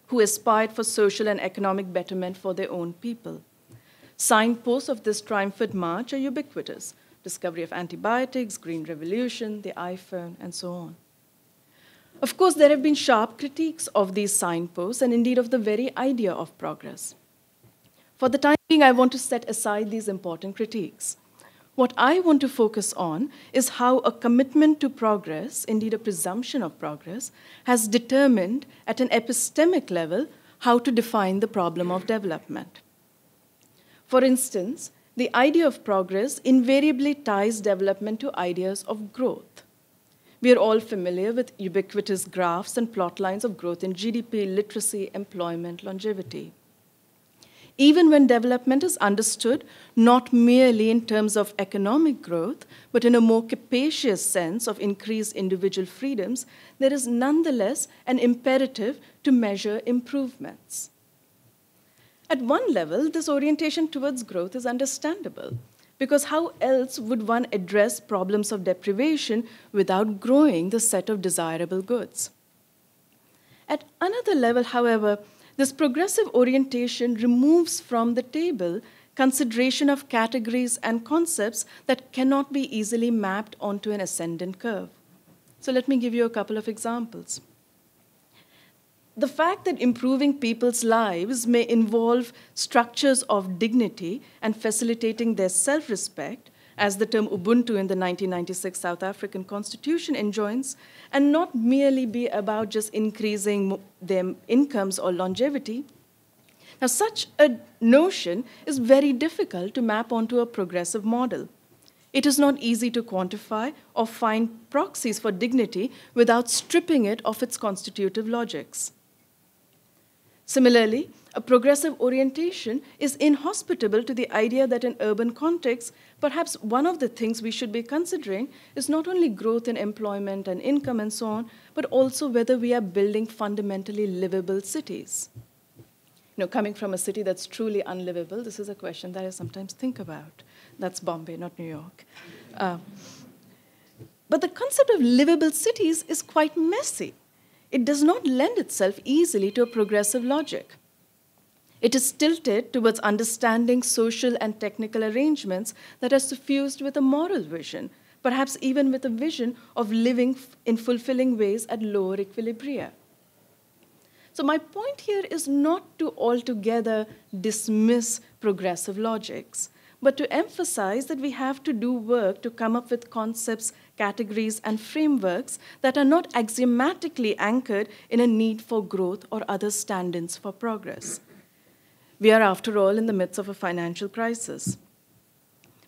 who aspired for social and economic betterment for their own people. Signposts of this triumphant march are ubiquitous: discovery of antibiotics, Green Revolution, the iPhone, and so on. Of course, there have been sharp critiques of these signposts and indeed of the very idea of progress. For the time being, I want to set aside these important critiques. What I want to focus on is how a commitment to progress, indeed a presumption of progress, has determined at an epistemic level how to define the problem of development. For instance, the idea of progress invariably ties development to ideas of growth. We are all familiar with ubiquitous graphs and plot lines of growth in GDP, literacy, employment, longevity. Even when development is understood not merely in terms of economic growth, but in a more capacious sense of increased individual freedoms, there is nonetheless an imperative to measure improvements. At one level, this orientation towards growth is understandable, because how else would one address problems of deprivation without growing the set of desirable goods? At another level, however, this progressive orientation removes from the table consideration of categories and concepts that cannot be easily mapped onto an ascendant curve. So let me give you a couple of examples. The fact that improving people's lives may involve structures of dignity and facilitating their self-respect, as the term Ubuntu in the 1996 South African Constitution enjoins, and not merely be about just increasing their incomes or longevity. Now, such a notion is very difficult to map onto a progressive model. It is not easy to quantify or find proxies for dignity without stripping it of its constitutive logics. Similarly, a progressive orientation is inhospitable to the idea that in urban contexts, perhaps one of the things we should be considering is not only growth in employment and income and so on, but also whether we are building fundamentally livable cities. You know, coming from a city that's truly unlivable, this is a question that I sometimes think about. That's Bombay, not New York. But the concept of livable cities is quite messy. It does not lend itself easily to a progressive logic. It is tilted towards understanding social and technical arrangements that are suffused with a moral vision, perhaps even with a vision of living in fulfilling ways at lower equilibria. So my point here is not to altogether dismiss progressive logics, but to emphasize that we have to do work to come up with concepts, categories, and frameworks that are not axiomatically anchored in a need for growth or other stand-ins for progress. We are, after all, in the midst of a financial crisis.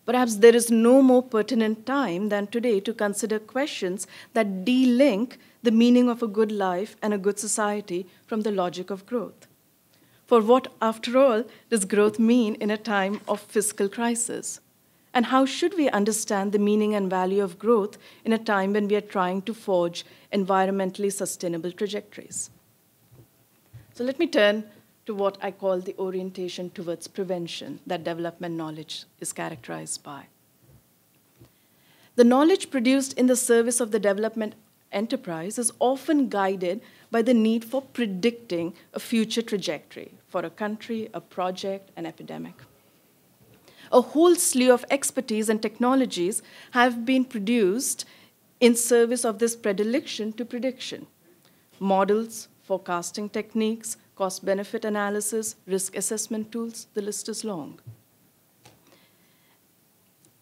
Perhaps there is no more pertinent time than today to consider questions that de-link the meaning of a good life and a good society from the logic of growth. For what, after all, does growth mean in a time of fiscal crisis? And how should we understand the meaning and value of growth in a time when we are trying to forge environmentally sustainable trajectories? So let me turn to what I call the orientation towards prevention that development knowledge is characterized by. The knowledge produced in the service of the development enterprise is often guided by the need for predicting a future trajectory for a country, a project, an epidemic. A whole slew of expertise and technologies have been produced in service of this predilection to prediction. Models, forecasting techniques, cost-benefit analysis, risk assessment tools, the list is long.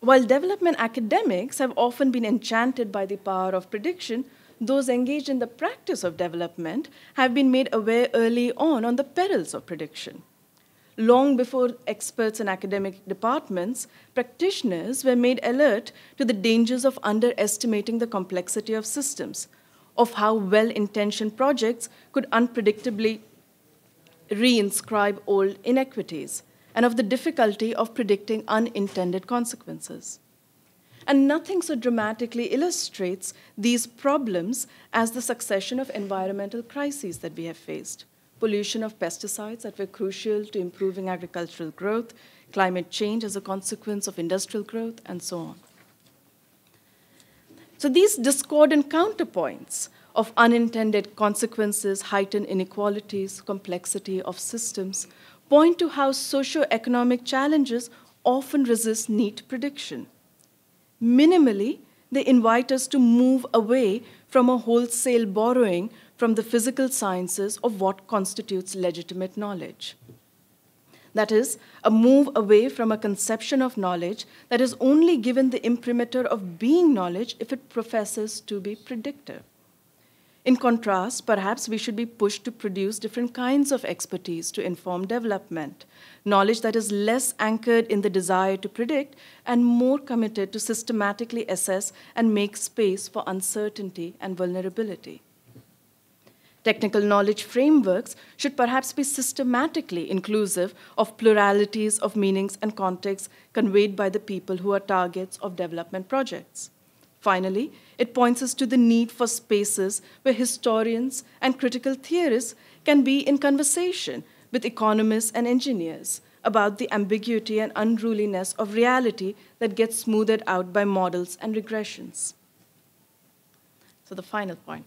While development academics have often been enchanted by the power of prediction, those engaged in the practice of development have been made aware early on the perils of prediction. Long before experts in academic departments, practitioners were made alert to the dangers of underestimating the complexity of systems, of how well-intentioned projects could unpredictably reinscribe old inequities, and of the difficulty of predicting unintended consequences. And nothing so dramatically illustrates these problems as the succession of environmental crises that we have faced. pollution of pesticides that were crucial to improving agricultural growth, climate change as a consequence of industrial growth, and so on. So these discordant counterpoints of unintended consequences, heightened inequalities, complexity of systems, point to how socioeconomic challenges often resist neat prediction. Minimally, they invite us to move away from a wholesale borrowing from the physical sciences of what constitutes legitimate knowledge. That is, a move away from a conception of knowledge that is only given the imprimatur of being knowledge if it professes to be predictive. In contrast, perhaps we should be pushed to produce different kinds of expertise to inform development, knowledge that is less anchored in the desire to predict and more committed to systematically assess and make space for uncertainty and vulnerability. Technical knowledge frameworks should perhaps be systematically inclusive of pluralities of meanings and contexts conveyed by the people who are targets of development projects. Finally, it points us to the need for spaces where historians and critical theorists can be in conversation with economists and engineers about the ambiguity and unruliness of reality that gets smoothed out by models and regressions. So the final point.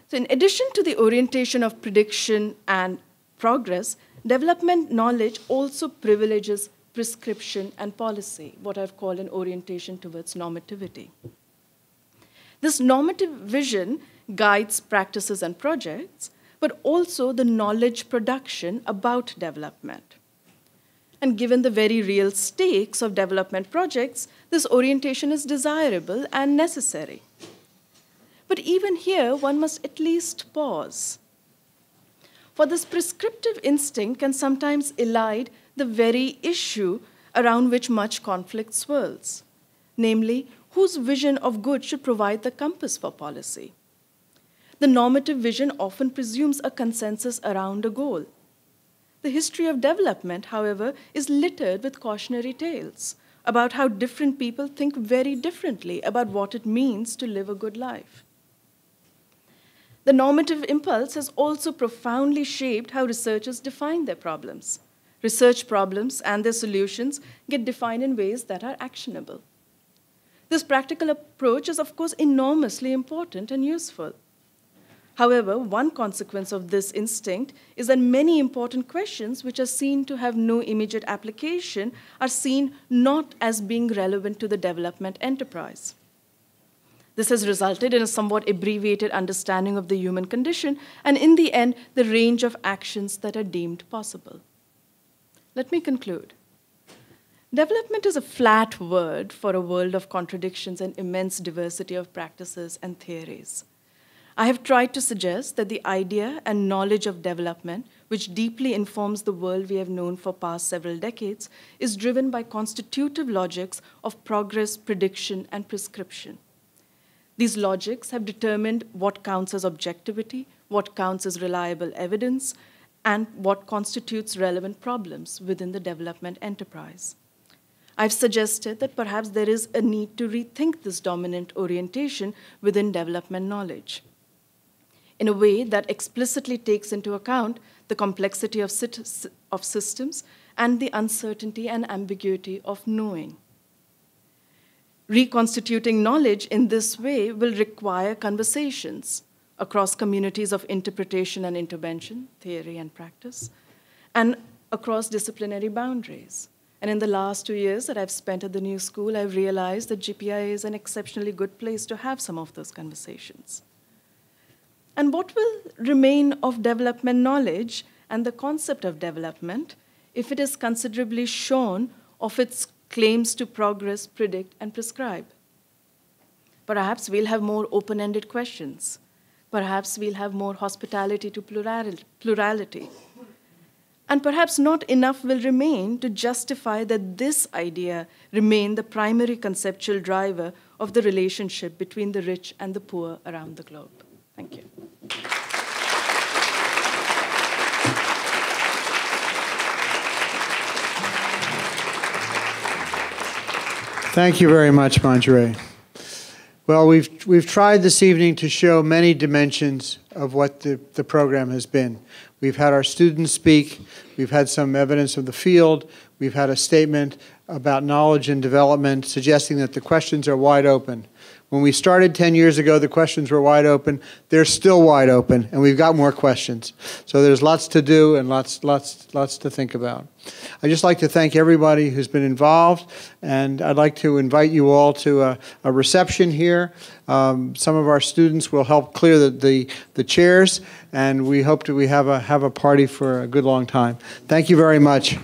So in addition to the orientation of prediction and progress, development knowledge also privileges prescription and policy, what I've called an orientation towards normativity. This normative vision guides practices and projects, but also the knowledge production about development. And given the very real stakes of development projects, this orientation is desirable and necessary. But even here, one must at least pause. For this prescriptive instinct can sometimes elide the very issue around which much conflict swirls, namely, whose vision of good should provide the compass for policy. The normative vision often presumes a consensus around a goal. The history of development, however, is littered with cautionary tales about how different people think very differently about what it means to live a good life. The normative impulse has also profoundly shaped how researchers define their problems. Research problems and their solutions get defined in ways that are actionable. This practical approach is, of course, enormously important and useful. However, one consequence of this instinct is that many important questions which are seen to have no immediate application are seen not as being relevant to the development enterprise. This has resulted in a somewhat abbreviated understanding of the human condition and, in the end, the range of actions that are deemed possible. Let me conclude. Development is a flat word for a world of contradictions and immense diversity of practices and theories. I have tried to suggest that the idea and knowledge of development, which deeply informs the world we have known for past several decades, is driven by constitutive logics of progress, prediction, and prescription. These logics have determined what counts as objectivity, what counts as reliable evidence, and what constitutes relevant problems within the development enterprise. I've suggested that perhaps there is a need to rethink this dominant orientation within development knowledge in a way that explicitly takes into account the complexity of systems and the uncertainty and ambiguity of knowing. Reconstituting knowledge in this way will require conversations across communities of interpretation and intervention, theory and practice, and across disciplinary boundaries. And in the last 2 years that I've spent at the New School, I've realized that GPIA is an exceptionally good place to have some of those conversations. And what will remain of development knowledge and the concept of development if it is considerably shorn of its claims to progress, predict, and prescribe? Perhaps we'll have more open-ended questions. Perhaps we'll have more hospitality to plurality. And perhaps not enough will remain to justify that this idea remain the primary conceptual driver of the relationship between the rich and the poor around the globe. Thank you. Thank you very much, Manjari. Well, we've tried this evening to show many dimensions of what the program has been. We've had our students speak. We've had some evidence of the field. We've had a statement about knowledge and development suggesting that the questions are wide open. When we started 10 years ago, the questions were wide open. They're still wide open, and we've got more questions. So there's lots to do and lots to think about. I'd just like to thank everybody who's been involved, and I'd like to invite you all to a reception here. Some of our students will help clear the chairs, and we hope we have a party for a good long time. Thank you very much.